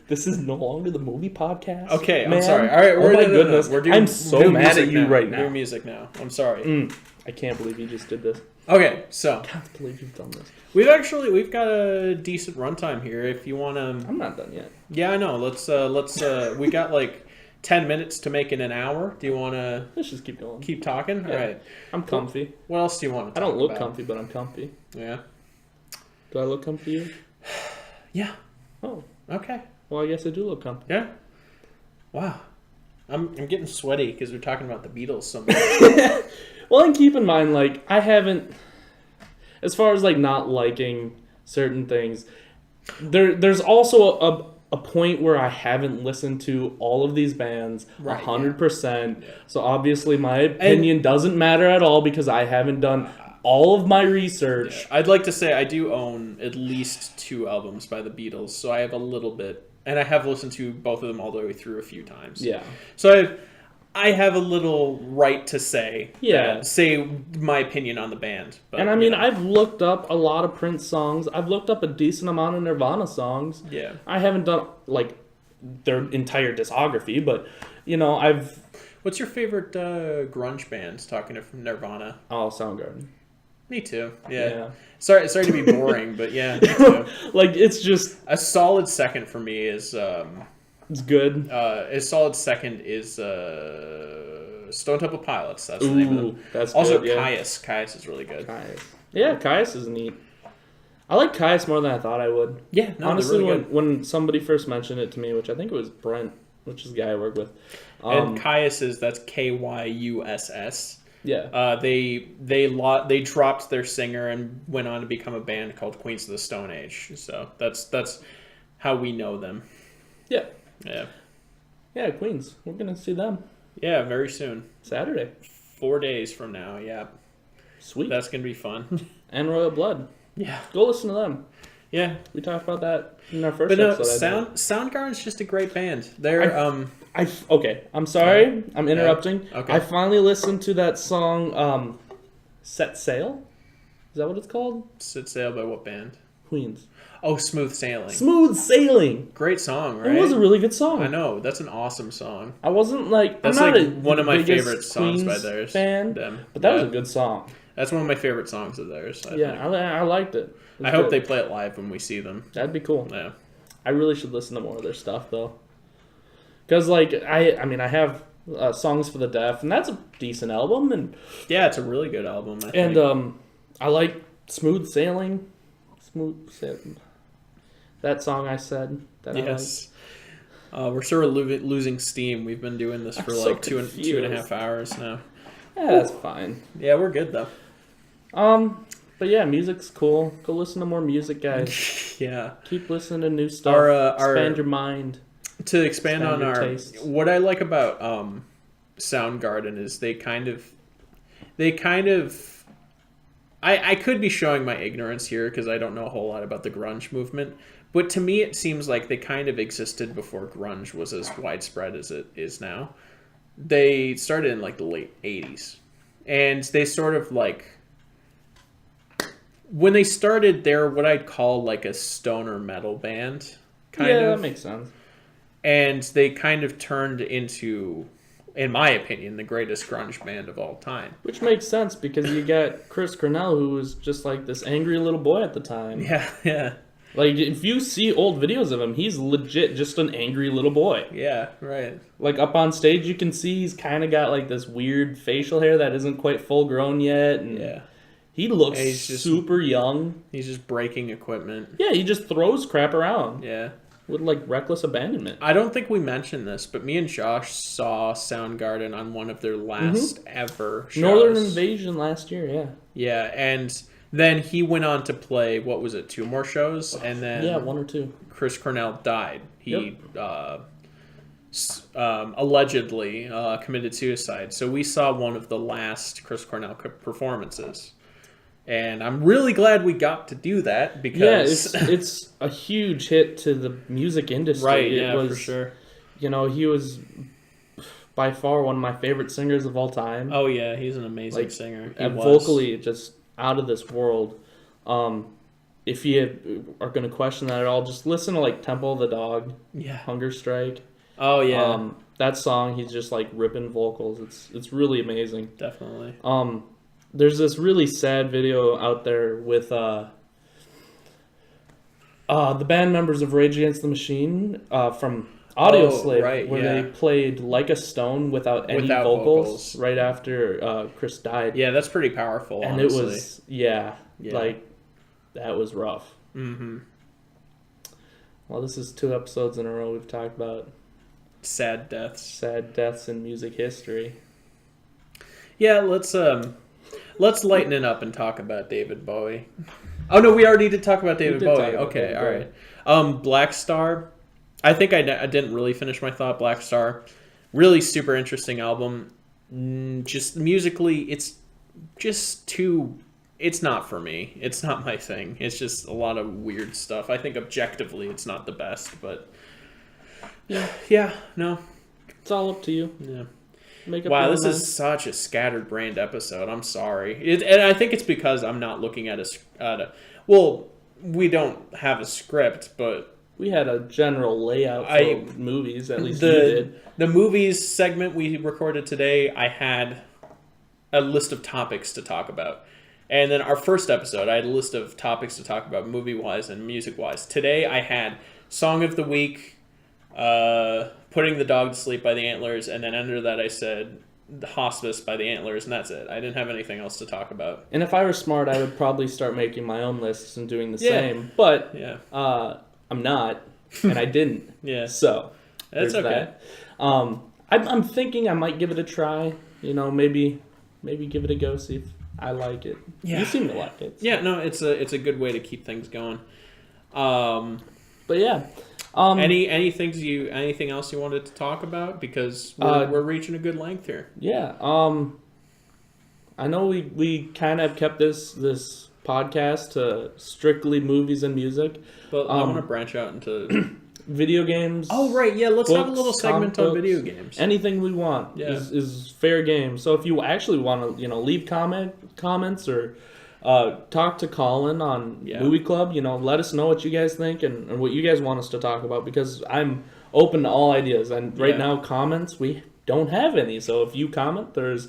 This is no longer the movie podcast. Okay, I'm man. sorry. All right, Oh my no, goodness, We're doing, I'm so we're doing mad music at you right now. We're doing music now. I'm sorry. I can't believe you just did this. Okay, so I can't believe you've done this. we've got a decent runtime here. If you want to, I'm not done yet. yeah, I know. Let's we got like 10 minutes to make it an hour. Do you want to Let's just keep going. keep talking? Yeah. All right. I'm comfy. What else do you want to I talk don't look about? comfy, but I'm comfy. Yeah. Do I look comfy to you? Yeah. Oh, Okay. well, I guess I do look comfy. Yeah. Wow. I'm getting sweaty because we're talking about the Beatles so much. Well, and keep in mind, like, I haven't, as far as, like, not liking certain things, there's also a point where I haven't listened to all of these bands Right, 100%. So, obviously, my opinion doesn't matter at all because I haven't done all of my research. I'd like to say I do own at least 2 albums by the Beatles, so I have a little bit. and I have listened to both of them all the way through a few times. Yeah. So I have a little right to say my opinion on the band. But, And I mean, I've looked up a lot of Prince songs. I've looked up a decent amount of Nirvana songs. Yeah. I haven't done like their entire discography, but What's your favorite grunge band? Talking to Nirvana. Oh, Soundgarden. Me too. Yeah. Sorry to be boring, but yeah, me too. Like, it's just A solid second for me is it's good. a solid second is Stone Temple Pilots. That's the name of them. That's Also, good, yeah. Caius is really good. Caius. Yeah, Caius is neat. I like Caius more than I thought I would. Yeah, no, honestly, they're really good. when somebody first mentioned it to me, which I think it was Brent, which is the guy I work with. And Caius that's Kyuss. Yeah. They dropped their singer and went on to become a band called Queens of the Stone Age. So that's how we know them. Yeah. Yeah. Yeah, Queens. We're going to see them Yeah, very soon. Saturday. 4 days from now, yeah. Sweet. That's going to be fun. And Royal Blood. Yeah. Go listen to them. Yeah. We talked about that in our first But no, episode. Soundgarden's just a great band. They're Okay, I'm sorry. I'm interrupting. Okay. I finally listened to that song, Set Sail. Is that what it's called? Set Sail by what band? Queens. Oh, Smooth Sailing. Smooth Sailing. Great song, right? It was a really good song. I know. That's an awesome song. I wasn't like... That's I'm not like one of my biggest favorite songs by Queens theirs. fan, Them. but that was Yeah. a good song. That's one of my favorite songs of theirs. I Yeah, think. I liked it. It was I hope good. they play it live when we see them. That'd be cool. Yeah. I really should listen to more of their stuff, though. Because, like, I have Songs for the Deaf, and that's a decent album, and Yeah, it's a really good album, I think. I like Smooth Sailing. Smooth Sailing. That song I said that Yes. We're sort of losing steam. We've been doing this for I'm so like two and a confused. half hours now. I like. Yeah, that's fine. Yeah, we're good though. But yeah, music's cool. Go listen to more music, guys. Yeah. Keep listening to new stuff. Expand your mind. To expand on your our tastes. what I like about Soundgarden is they kind of I could be showing my ignorance here because I don't know a whole lot about the grunge movement, but to me it seems like they kind of existed before grunge was as widespread as it is now. They started in like the late 80s, and they sort of like when they started, they're what I'd call like a stoner metal band, kind of. Yeah, that makes sense. And they kind of turned into, in my opinion, the greatest grunge band of all time. Which makes sense because you got Chris Cornell, who was just like this angry little boy at the time. Yeah, yeah. Like, if you see old videos of him, he's legit just an angry little boy. Yeah, right. Like, up on stage, you can see he's kind of got like this weird facial hair that isn't quite full grown yet. And Yeah. he looks He's just- super young. He's just breaking equipment. Yeah, he just throws crap around Yeah. with like reckless abandonment. I don't think we mentioned this, but me and Josh saw Soundgarden on one of their last ever shows. Northern Invasion last year, yeah. Yeah, and then he went on to play, what was it, 2 more shows? And then Yeah, 1 or 2. Chris Cornell died. He allegedly committed suicide. So we saw one of the last Chris Cornell performances. And I'm really glad we got to do that because... Yeah, it's a huge hit to the music industry. Right, It yeah, was, for sure. You know, he was by far one of my favorite singers of all time. Oh, yeah, he's an amazing Like, singer. He and was. vocally, just out of this world. If you are going to question that at all, just listen to like Temple of the Dog, Yeah. Hunger Strike. Oh, yeah. That song, he's just like ripping vocals. It's really amazing. Definitely. There's this really sad video out there with the band members of Rage Against the Machine from Audioslave, right, where yeah. they played Like a Stone without any Without vocals right after Chris died. Yeah, that's pretty powerful, And honestly. it was, like, that was rough. Mm-hmm. Well, this is 2 episodes in a row we've talked about Sad deaths. sad deaths in music history. Yeah, let's lighten it up and talk about David Bowie. Oh, no, we already did talk about David did Bowie. talk about Okay, David all Bowie. right. Black Star. I think I didn't really finish my thought. Black Star. Really super interesting album. Just musically, it's just too... It's not for me. It's not my thing. It's just a lot of weird stuff. I think objectively it's not the best, but Yeah, no. It's all up to you. Yeah. Make up Wow, your this own is such a scattered-brained episode. I'm sorry. And I think it's because I'm not looking at well, we don't have a script, but We had a general layout for movies, at least you the did. the movies segment we recorded today, I had a list of topics to talk about. And then our first episode, I had a list of topics to talk about movie-wise and music-wise. Today, I had Song of the Week, Putting the Dog to Sleep by the Antlers, and then under that I said The Hospice by the Antlers, and that's it. I didn't have anything else to talk about. And if I were smart, I would probably start making my own lists and doing the Yeah. same. But Yeah. I'm not, and I didn't. Yeah. So That's there's okay. that. I'm thinking I might give it a try. Maybe give it a go, see if I like it. Yeah. You seem to like it. Yeah, no, it's a good way to keep things going. But yeah. Anything else you wanted to talk about? Because we're reaching a good length here. Yeah. I know we kind of kept this podcast to strictly movies and music. But I want to branch out into Video games. Oh right, yeah. Let's have a books, little segment comic on books, video games. Anything we want is fair game. So if you actually want to, leave comments or talk to Colin on Movie Club, let us know what you guys think and what you guys want us to talk about, because I'm open to all ideas. And right now, comments, we don't have any. So if you comment, there's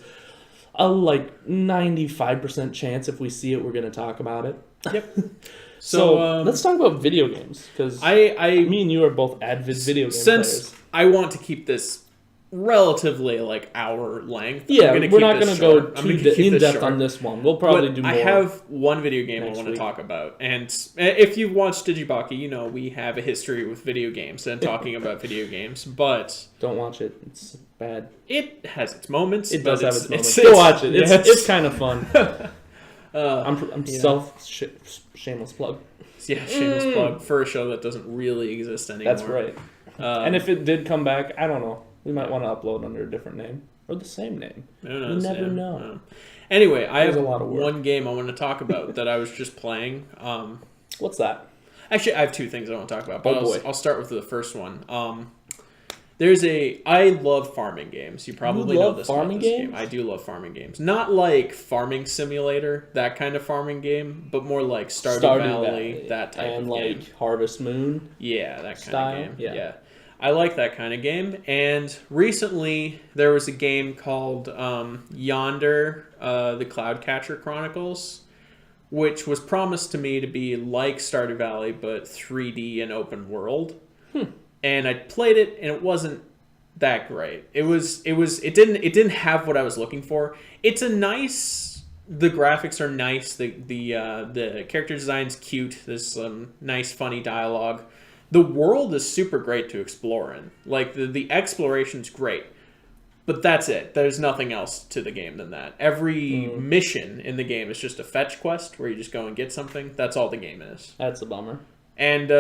a 95% chance if we see it, we're going to talk about it. Yep. So let's talk about video games, because me and you are both avid video game players. Since I want to keep this relatively hour length. Yeah, we're not going to go too in depth on this one. We'll probably do more. I have one video game I want to talk about, and if you've watched Digibaki, we have a history with video games and talking about video games. But don't watch it; it's bad. It has its moments. It does have its moments. Go watch it. It's kind of fun. I'm shameless plug. Yeah, shameless plug for a show that doesn't really exist anymore. That's right. And if it did come back, I don't know. We might want to upload under a different name or the same name. You never know. Anyway, I have one game I want to talk about that I was just playing. What's that? Actually, I have two things I want to talk about. But I'll start with the first one. I love farming games. You probably know this about this game. I do love farming games. Not like Farming Simulator, that kind of farming game, but more like Stardew Valley, that type of game. And like Harvest Moon. Yeah, that style. Kind of game. Yeah. I like that kind of game. And recently there was a game called Yonder, the Cloudcatcher Chronicles, which was promised to me to be like Stardew Valley, but 3D and open world. And I played it, and it wasn't that great. It didn't have what I was looking for. It's the graphics are nice. The character design's cute. There's some nice, funny dialogue. The world is super great to explore in. Like the exploration's great, but that's it. There's nothing else to the game than that. Every mission in the game is just a fetch quest where you just go and get something. That's all the game is. That's a bummer. And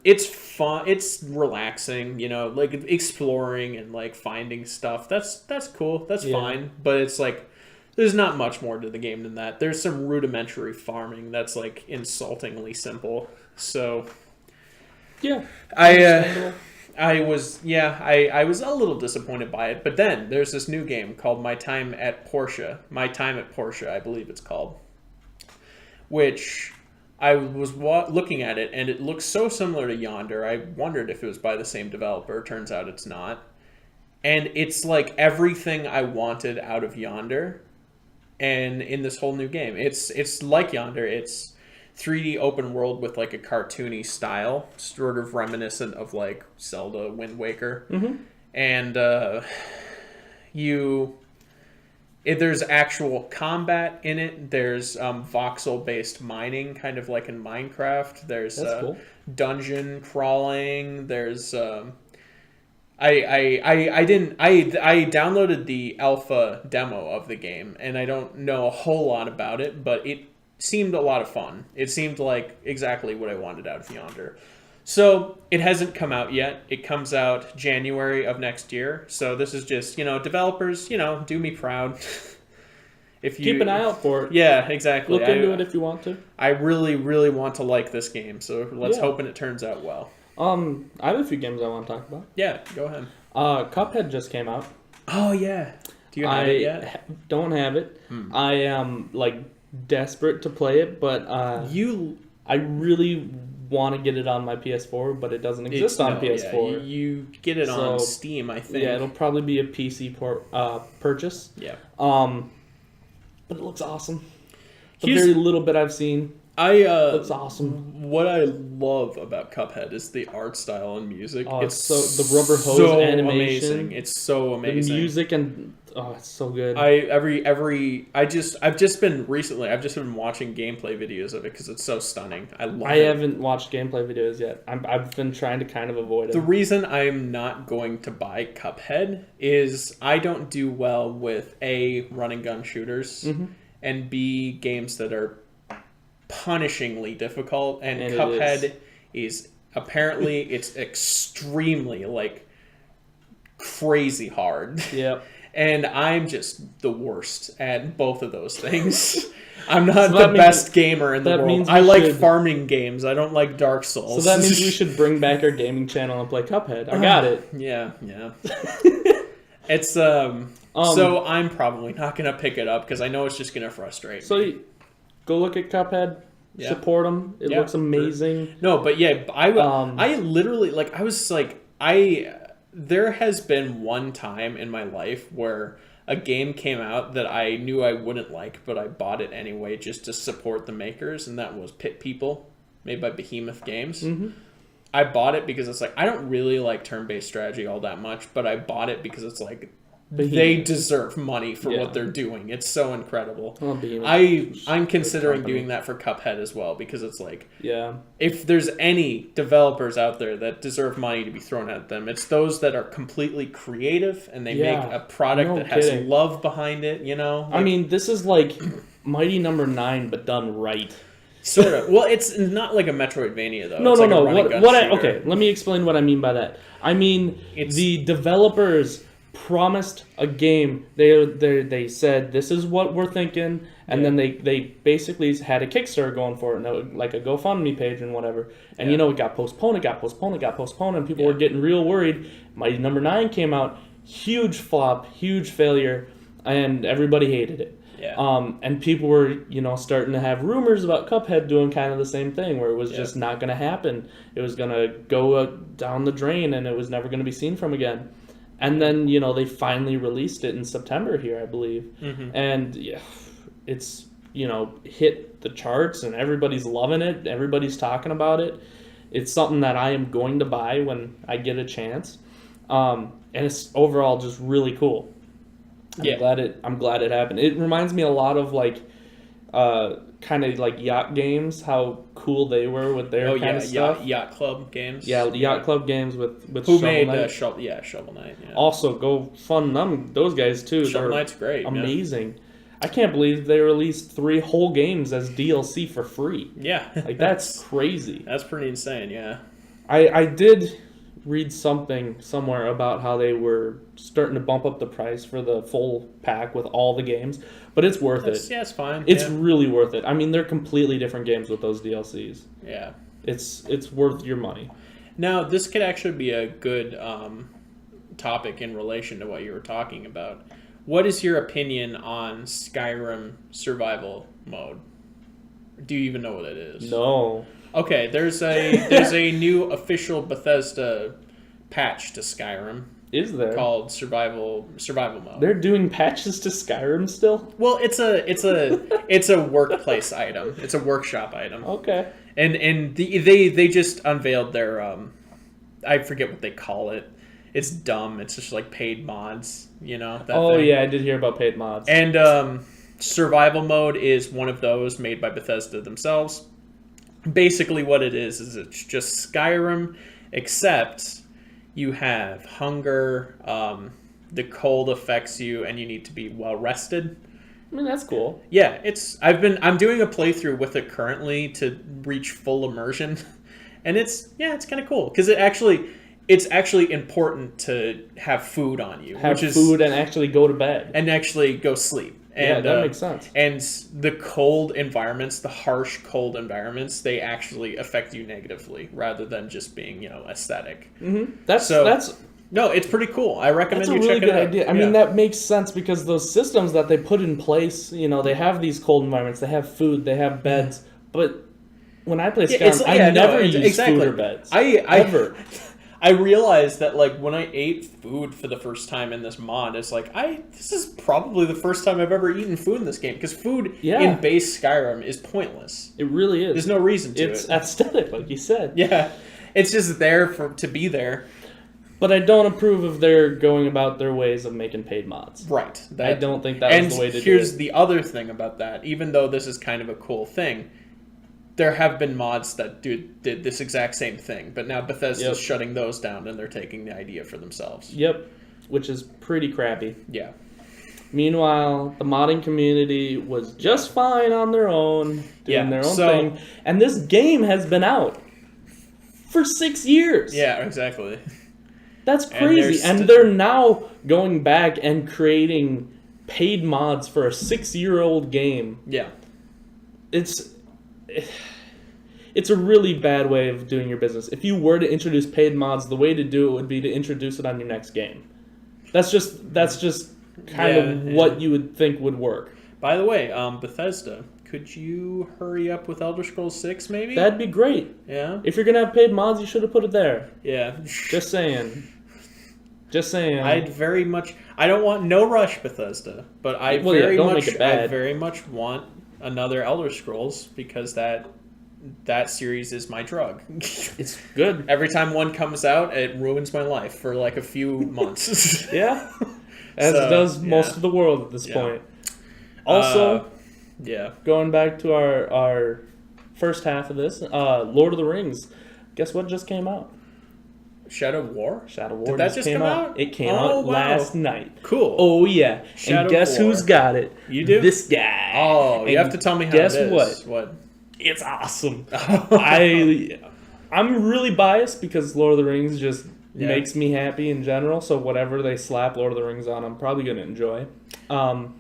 it's fun. It's relaxing, like exploring and like finding stuff. That's cool. That's fine. But it's like there's not much more to the game than that. There's some rudimentary farming that's like insultingly simple. So yeah, I was a little disappointed by it. But then there's this new game called My Time at Porsche, I believe it's called, which I was looking at it, and it looks so similar to Yonder. I wondered if it was by the same developer. Turns out it's not. And it's like everything I wanted out of Yonder, and in this whole new game. It's like Yonder. It's 3D open world with like a cartoony style, sort of reminiscent of like Zelda Wind Waker. And there's actual combat in it. There's voxel-based mining, kind of like in Minecraft. There's cool. Dungeon crawling. There's I downloaded the alpha demo of the game, and I don't know a whole lot about it, but it seemed a lot of fun. It seemed like exactly what I wanted out of Yonder. So it hasn't come out yet. It comes out January of next year. So this is just, developers, do me proud. If you keep an eye out for it. Yeah, exactly. Look into it if you want to. I really, really want to like this game. So let's hope it turns out well. I have a few games I want to talk about. Yeah, go ahead. Cuphead just came out. Oh yeah. Do you have it yet? Don't have it. I am desperate to play it, but I really want to get it on my PS4, but it doesn't exist on PS4. Yeah, you get it on Steam, I think. Yeah, it'll probably be a PC purchase. Yeah. But it looks awesome. The very little bit I've seen. Looks awesome. What I love about Cuphead is the art style and music. Oh, it's so the rubber hose animation. Amazing. It's so amazing. The music and it's so good. I've just been watching gameplay videos of it because it's so stunning. I haven't watched gameplay videos yet. I've been trying to kind of avoid it. The reason I'm not going to buy Cuphead is I don't do well with A, run and gun shooters, and B, games that are punishingly difficult, and Cuphead is apparently it's extremely crazy hard. Yep. And I'm just the worst at both of those things. I'm not the best gamer in the world. I like farming games. I don't like Dark Souls. So that means we should bring back our gaming channel and play Cuphead. I got it. Yeah. It's so I'm probably not gonna pick it up because I know it's just gonna frustrate me. So go look at Cuphead. Yeah. Support them. It looks amazing. No, but yeah, I literally there has been one time in my life where a game came out that I knew I wouldn't like, but I bought it anyway just to support the makers, and that was Pit People, made by Behemoth Games. I bought it because it's I don't really like turn-based strategy all that much, but I bought it because it's they deserve money for what they're doing. It's so incredible. I'm considering doing that for Cuphead as well because it's if there's any developers out there that deserve money to be thrown at them, it's those that are completely creative and they make a product that has love behind it, you know? I mean, this is Mighty Number 9 but done right. Sort of. Well, it's not like a Metroidvania though. No. Okay, let me explain what I mean by that. I mean, the developers promised a game. They said this is what we're thinking, and then they basically had a Kickstarter going for it, like a GoFundMe page and whatever. And it got postponed, and people were getting real worried. Mighty Number 9 came out, huge flop, huge failure, and everybody hated it. Yeah. And people were, starting to have rumors about Cuphead doing kind of the same thing, where it was just not going to happen. It was going to go down the drain, and it was never going to be seen from again. And then, they finally released it in September here, I believe. And it's, hit the charts and everybody's loving it. Everybody's talking about it. It's something that I am going to buy when I get a chance. And it's overall just really cool. I'm glad it happened. It reminds me a lot of kind of like yacht games, how cool they were with their kind of stuff. Yacht Club games. Yeah, Yacht Club games with Who Shovel made Knight. Shovel Knight. Yeah. Also, go fund them. Those guys too. Shovel Knight's great. Amazing. Yeah. I can't believe they released 3 whole games as DLC for free. Yeah, that's crazy. That's pretty insane. Yeah. I did read something somewhere about how they were starting to bump up the price for the full pack with all the games, but it's worth it. Yeah, it's fine. It's really worth it. I mean, they're completely different games with those DLCs. Yeah. It's worth your money. Now, this could actually be a good topic in relation to what you were talking about. What is your opinion on Skyrim survival mode? Do you even know what it is? No. Okay, there's a new official Bethesda patch to Skyrim. Is there? Called survival mode. They're doing patches to Skyrim still? Well, it's a workplace item. It's a workshop item. Okay. And they just unveiled their I forget what they call it. It's dumb. It's just paid mods, that thing. Yeah, I did hear about paid mods. And survival mode is one of those made by Bethesda themselves. Basically what it is it's just Skyrim, except you have hunger, the cold affects you, and you need to be well rested. I mean, that's cool. Yeah, I'm doing a playthrough with it currently to reach full immersion, and it's kind of cool because it's actually important to have food on you, food and actually go to bed and actually go sleep. And, that makes sense. And the cold environments, the harsh cold environments, they actually affect you negatively rather than just being, aesthetic. Mm-hmm. That's no, it's pretty cool. I recommend That's a you really check good it out. idea. I mean, that makes sense because those systems that they put in place, they have these cold environments, they have food, they have beds, but when I play Skyrim, I never use food or beds. Ever. I realized that, like, when I ate food for the first time in this mod, it's like, this is probably the first time I've ever eaten food in this game, because food in base Skyrim is pointless. It really is. There's no reason to It's aesthetic, like you said. Yeah. It's just there to be there. But I don't approve of their going about their ways of making paid mods. Right. I don't think that was the way to do it. And here's the other thing about that. Even though this is kind of a cool thing, there have been mods that did this exact same thing. But now Bethesda's shutting those down and they're taking the idea for themselves. Yep. Which is pretty crappy. Yeah. Meanwhile, the modding community was just fine on their own, doing their own thing. And this game has been out for 6 years. Yeah, exactly. That's crazy. And they're now going back and creating paid mods for a 6-year-old game. Yeah. It's a really bad way of doing your business. If you were to introduce paid mods, the way to do it would be to introduce it on your next game. That's just kind of what you would think would work. By the way, Bethesda, could you hurry up with Elder Scrolls 6 maybe? That'd be great. Yeah. If you're going to have paid mods, you should have put it there. Yeah. Just saying. I don't want no rush, Bethesda, but I very much want another Elder Scrolls because that series is my drug. It's good. Every time one comes out, it ruins my life for like a few months. Yeah. As it does most of the world at this point. Also, going back to our first half of this, Lord of the Rings. Guess what just came out? Shadow of War? Shadow of War Did that just come out? It came out last night. Cool. Oh, yeah. Shadow and guess of War. Who's got it? You do? This guy. Oh, and you have to tell me how it is. Guess What? It's awesome. I'm really biased because Lord of the Rings just makes me happy in general, so whatever they slap Lord of the Rings on, I'm probably going to enjoy. Now,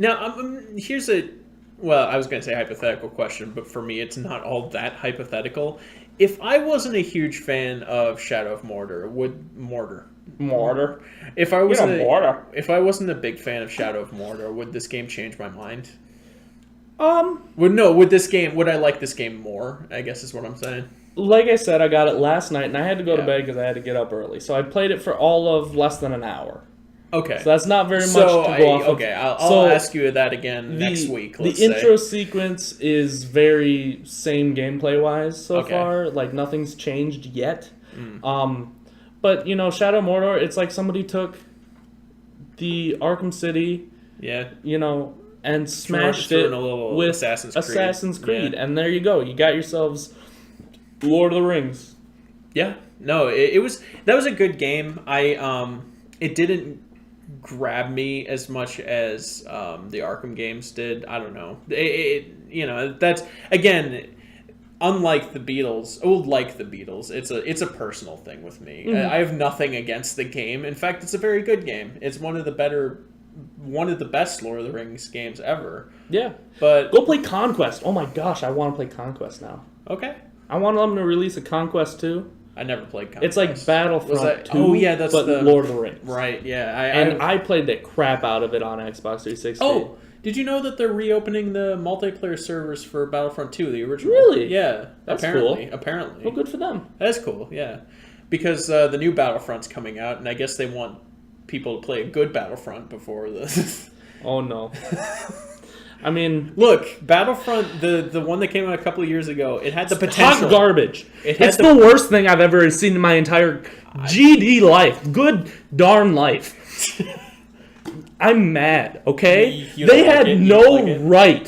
here's I was going to say hypothetical question, but for me, it's not all that hypothetical. If I wasn't a huge fan of Shadow of Mordor, If I wasn't a big fan of Shadow of Mordor, would this game change my mind? Would I like this game more? I guess is what I'm saying. Like I said, I got it last night, and I had to go to bed because I had to get up early. So I played it for all of less than an hour. Okay. So that's not very much to go off of. Okay, I'll ask you that again next week. The intro sequence is very same gameplay-wise so far. Like, nothing's changed yet. But, Shadow of Mordor, it's like somebody took the Arkham City, and smashed it with Assassin's Creed. And there you go. You got yourselves Lord of the Rings. Yeah. No, that was a good game. It didn't grab me as much as the Arkham games did. I don't know. That's again, unlike the Beatles. Like the Beatles, it's a personal thing with me. I have nothing against the game. In fact, it's a very good game. It's one of the best Lord of the Rings games ever. Yeah. But go play Conquest. Oh my gosh, I want to play Conquest now. Okay. I want them to release a Conquest 2. I never played Conquest. It's like Battlefront 2, that's but Lord of the Rings. Right, yeah. I played the crap out of it on Xbox 360. Oh, did you know that they're reopening the multiplayer servers for Battlefront 2, the original? Really? Yeah. That's apparently, cool. Apparently. Well, good for them. That's cool, yeah. Because the new Battlefront's coming out, and I guess they want people to play a good Battlefront before the... Oh, no. I mean... Look, Battlefront, the one that came out a couple of years ago, it had the potential... Hot garbage. It's the worst thing I've ever seen in my entire GD life. Good darn life. I'm mad, okay? They had no right.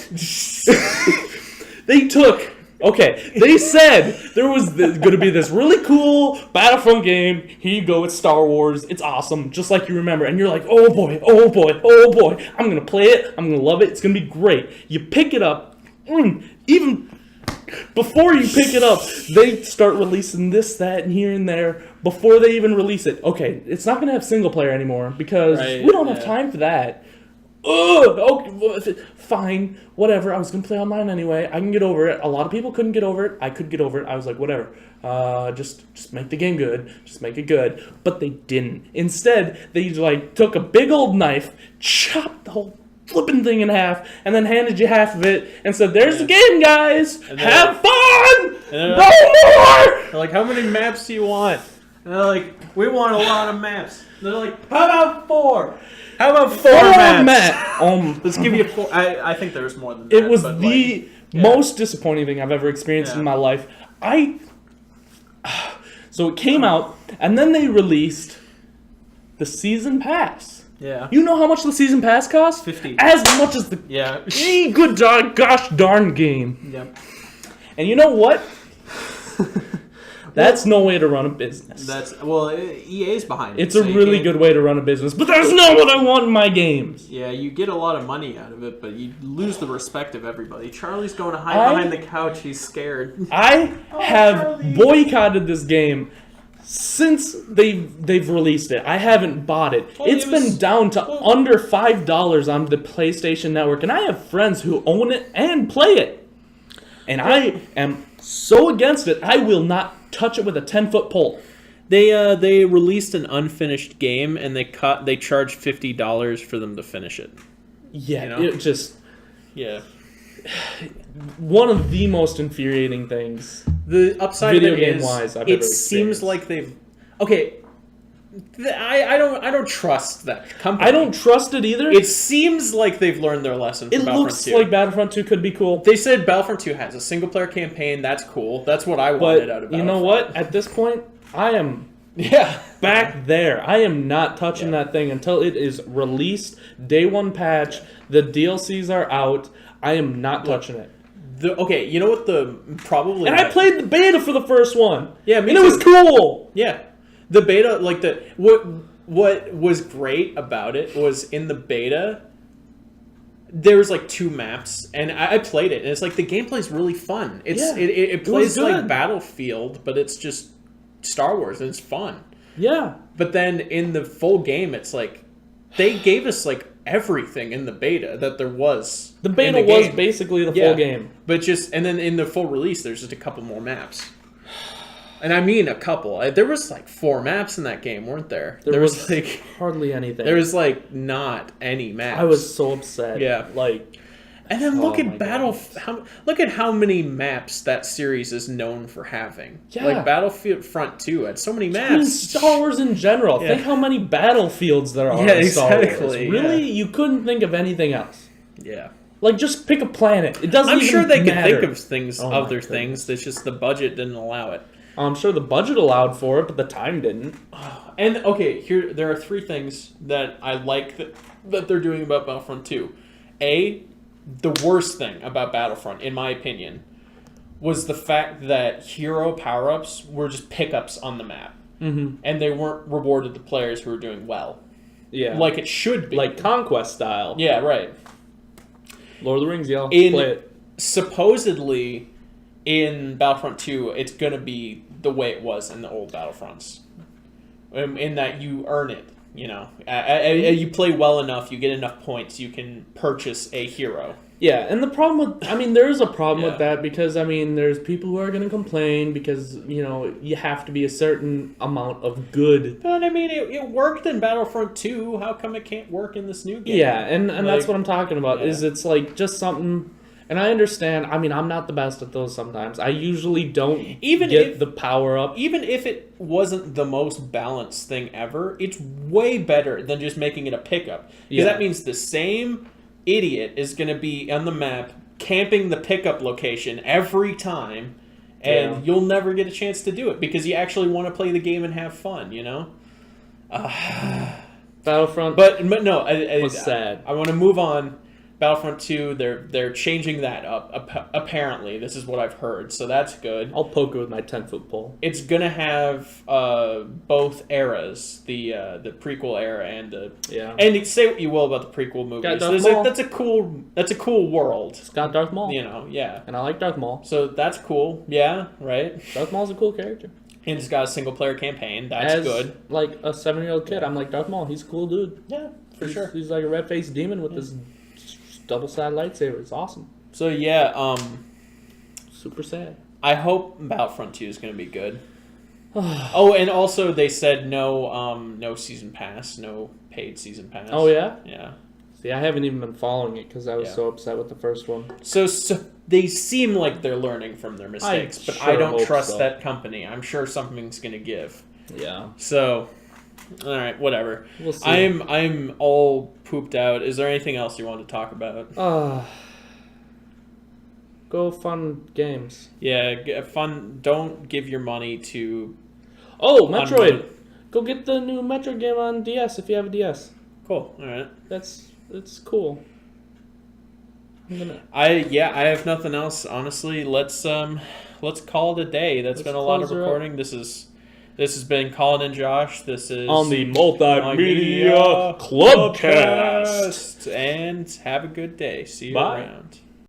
They took... Okay, they said there was going to be this really cool Battlefront game. Here you go, it's Star Wars. It's awesome, just like you remember. And you're like, oh boy, oh boy, oh boy. I'm going to play it. I'm going to love it. It's going to be great. You pick it up. Even before you pick it up, they start releasing this, that, and here and there before they even release it. Okay, it's not going to have single player anymore because we don't have time for that. Okay, fine, whatever. I was gonna play online anyway. I can get over it. A lot of people couldn't get over it. I could get over it. I was like, whatever. Just make the game good. Just make it good. But they didn't. Instead, they like took a big old knife, chopped the whole flipping thing in half, and then handed you half of it and said, "There's the game, guys. Have fun. No more." They're like, how many maps do you want? And they're like, we want a lot of maps. And they're like, how about 4? How about 4 maps? Let's give you 4. I think there's more than that. It was the most disappointing thing I've ever experienced in my life. So it came out, and then they released the season pass. Yeah. You know how much the season pass costs? $50. As much as the gosh darn game. Yep. And you know what? That's no way to run a business. EA's behind it. It's a really good way to run a business, but that's not what I want in my games. Yeah, you get a lot of money out of it, but you lose the respect of everybody. Charlie's going to hide behind the couch. He's scared. I have boycotted this game since they've released it. I haven't bought it. It's been down to under $5 on the PlayStation Network, and I have friends who own it and play it. And I am so against it, I will not touch it with a 10-foot pole. They released an unfinished game, and they charged $50 for them to finish it. Yeah, you know? it just... Yeah. One of the most infuriating things. The upside video of it game is, wise I've it ever seems experienced. like they've... Okay, I don't trust that company. I don't trust it either. It seems like they've learned their lesson from It Battlefront looks 2. like Battlefront 2 could be cool. They said Battlefront 2 has a single-player campaign. That's cool. That's what I wanted out of Battlefront. You know what? At this point, I am back there. I am not touching that thing until it is released. Day one patch. The DLCs are out. I am not touching it. Okay, you know what the probably... And I played the beta for the first one. Yeah, me and too. it was cool. Yeah. The beta, like what was great about it was in the beta, there was like 2 maps, and I played it, and it's like the gameplay's really fun. It plays like Battlefield, but it's just Star Wars, and it's fun. Yeah. But then in the full game, it's like they gave us like everything in the beta that there was. The beta in the was game. basically the full game. But and then in the full release, there's just a couple more maps. And I mean a couple. There was like 4 maps in that game, weren't there? There was like hardly anything. There was like not any maps. I was so upset. Yeah. Like, and then look at goodness. look at how many maps that series is known for having. Yeah. Like Battlefront 2 had so many I mean, maps. Star Wars in general. Yeah. Think how many battlefields there are Yeah, in Star Wars. exactly, Really? yeah. You couldn't think of anything else. Yeah. Like, just pick a planet. It doesn't I'm even sure they matter. could think of things, Oh my other goodness. things. It's just the budget didn't allow it. I'm sure the budget allowed for it, but the time didn't. And okay, there are 3 things that I like that they're doing about Battlefront 2. The worst thing about Battlefront, in my opinion, was the fact that hero power-ups were just pickups on the map. Mm-hmm. And they weren't rewarded to players who were doing well. Yeah. Like it should be. Like Conquest style. Yeah, right. Lord of the Rings, y'all. Play it. Supposedly, in Battlefront 2, it's going to be the way it was in the old Battlefronts. In that you earn it, you know. You play well enough, you get enough points, you can purchase a hero. Yeah, and the problem with... I mean, there is a problem Yeah. with that because, I mean, there's people who are going to complain because, you know, you have to be a certain amount of good. But, I mean, it worked in Battlefront 2. How come it can't work in this new game? Yeah, and Like, that's what I'm talking about, yeah. is it's like just something... And I understand, I mean, I'm not the best at those sometimes. I usually don't get the power up. Even if it wasn't the most balanced thing ever, it's way better than just making it a pickup. Because that means the same idiot is going to be on the map camping the pickup location every time, and you'll never get a chance to do it because you actually want to play the game and have fun, you know? Battlefront But no, was sad. I want to move on. Battlefront 2, they're changing that up, apparently. This is what I've heard, so that's good. I'll poke it with my 10-foot pole. It's going to have both eras, the prequel era and the... Yeah. And say what you will about the prequel movies. That's a cool world. It's got Darth Maul. You know, yeah. And I like Darth Maul. So that's cool. Yeah, right? Darth Maul's a cool character. And it's got a single-player campaign. That's As, good. like, a 7-year-old kid, I'm like, Darth Maul, he's a cool dude. Yeah, for sure. He's like a red-faced demon with this double-sided lightsaber. It's awesome. So yeah, Super sad. I hope Battlefront 2 is going to be good. Oh, and also they said no season pass, no paid season pass. Oh yeah. Yeah. See, I haven't even been following it because I was Yeah. so upset with the first one. So they seem like they're learning from their mistakes, but I sure don't hope trust so. that company. I'm sure something's going to give. Yeah. So, all right, whatever. We'll see. I'm all pooped out. Is there anything else you want to talk about? Go fun games. Yeah, fun. Don't give your money to. Oh, Metroid! Unlimited. Go get the new Metroid game on DS if you have a DS. Cool. All right. It's cool. I have nothing else. Honestly, let's call it a day. Let's been a lot of close her up. recording. This has been Colin and Josh. This is On the Multimedia Clubcast. and have a good day. See you Bye. around.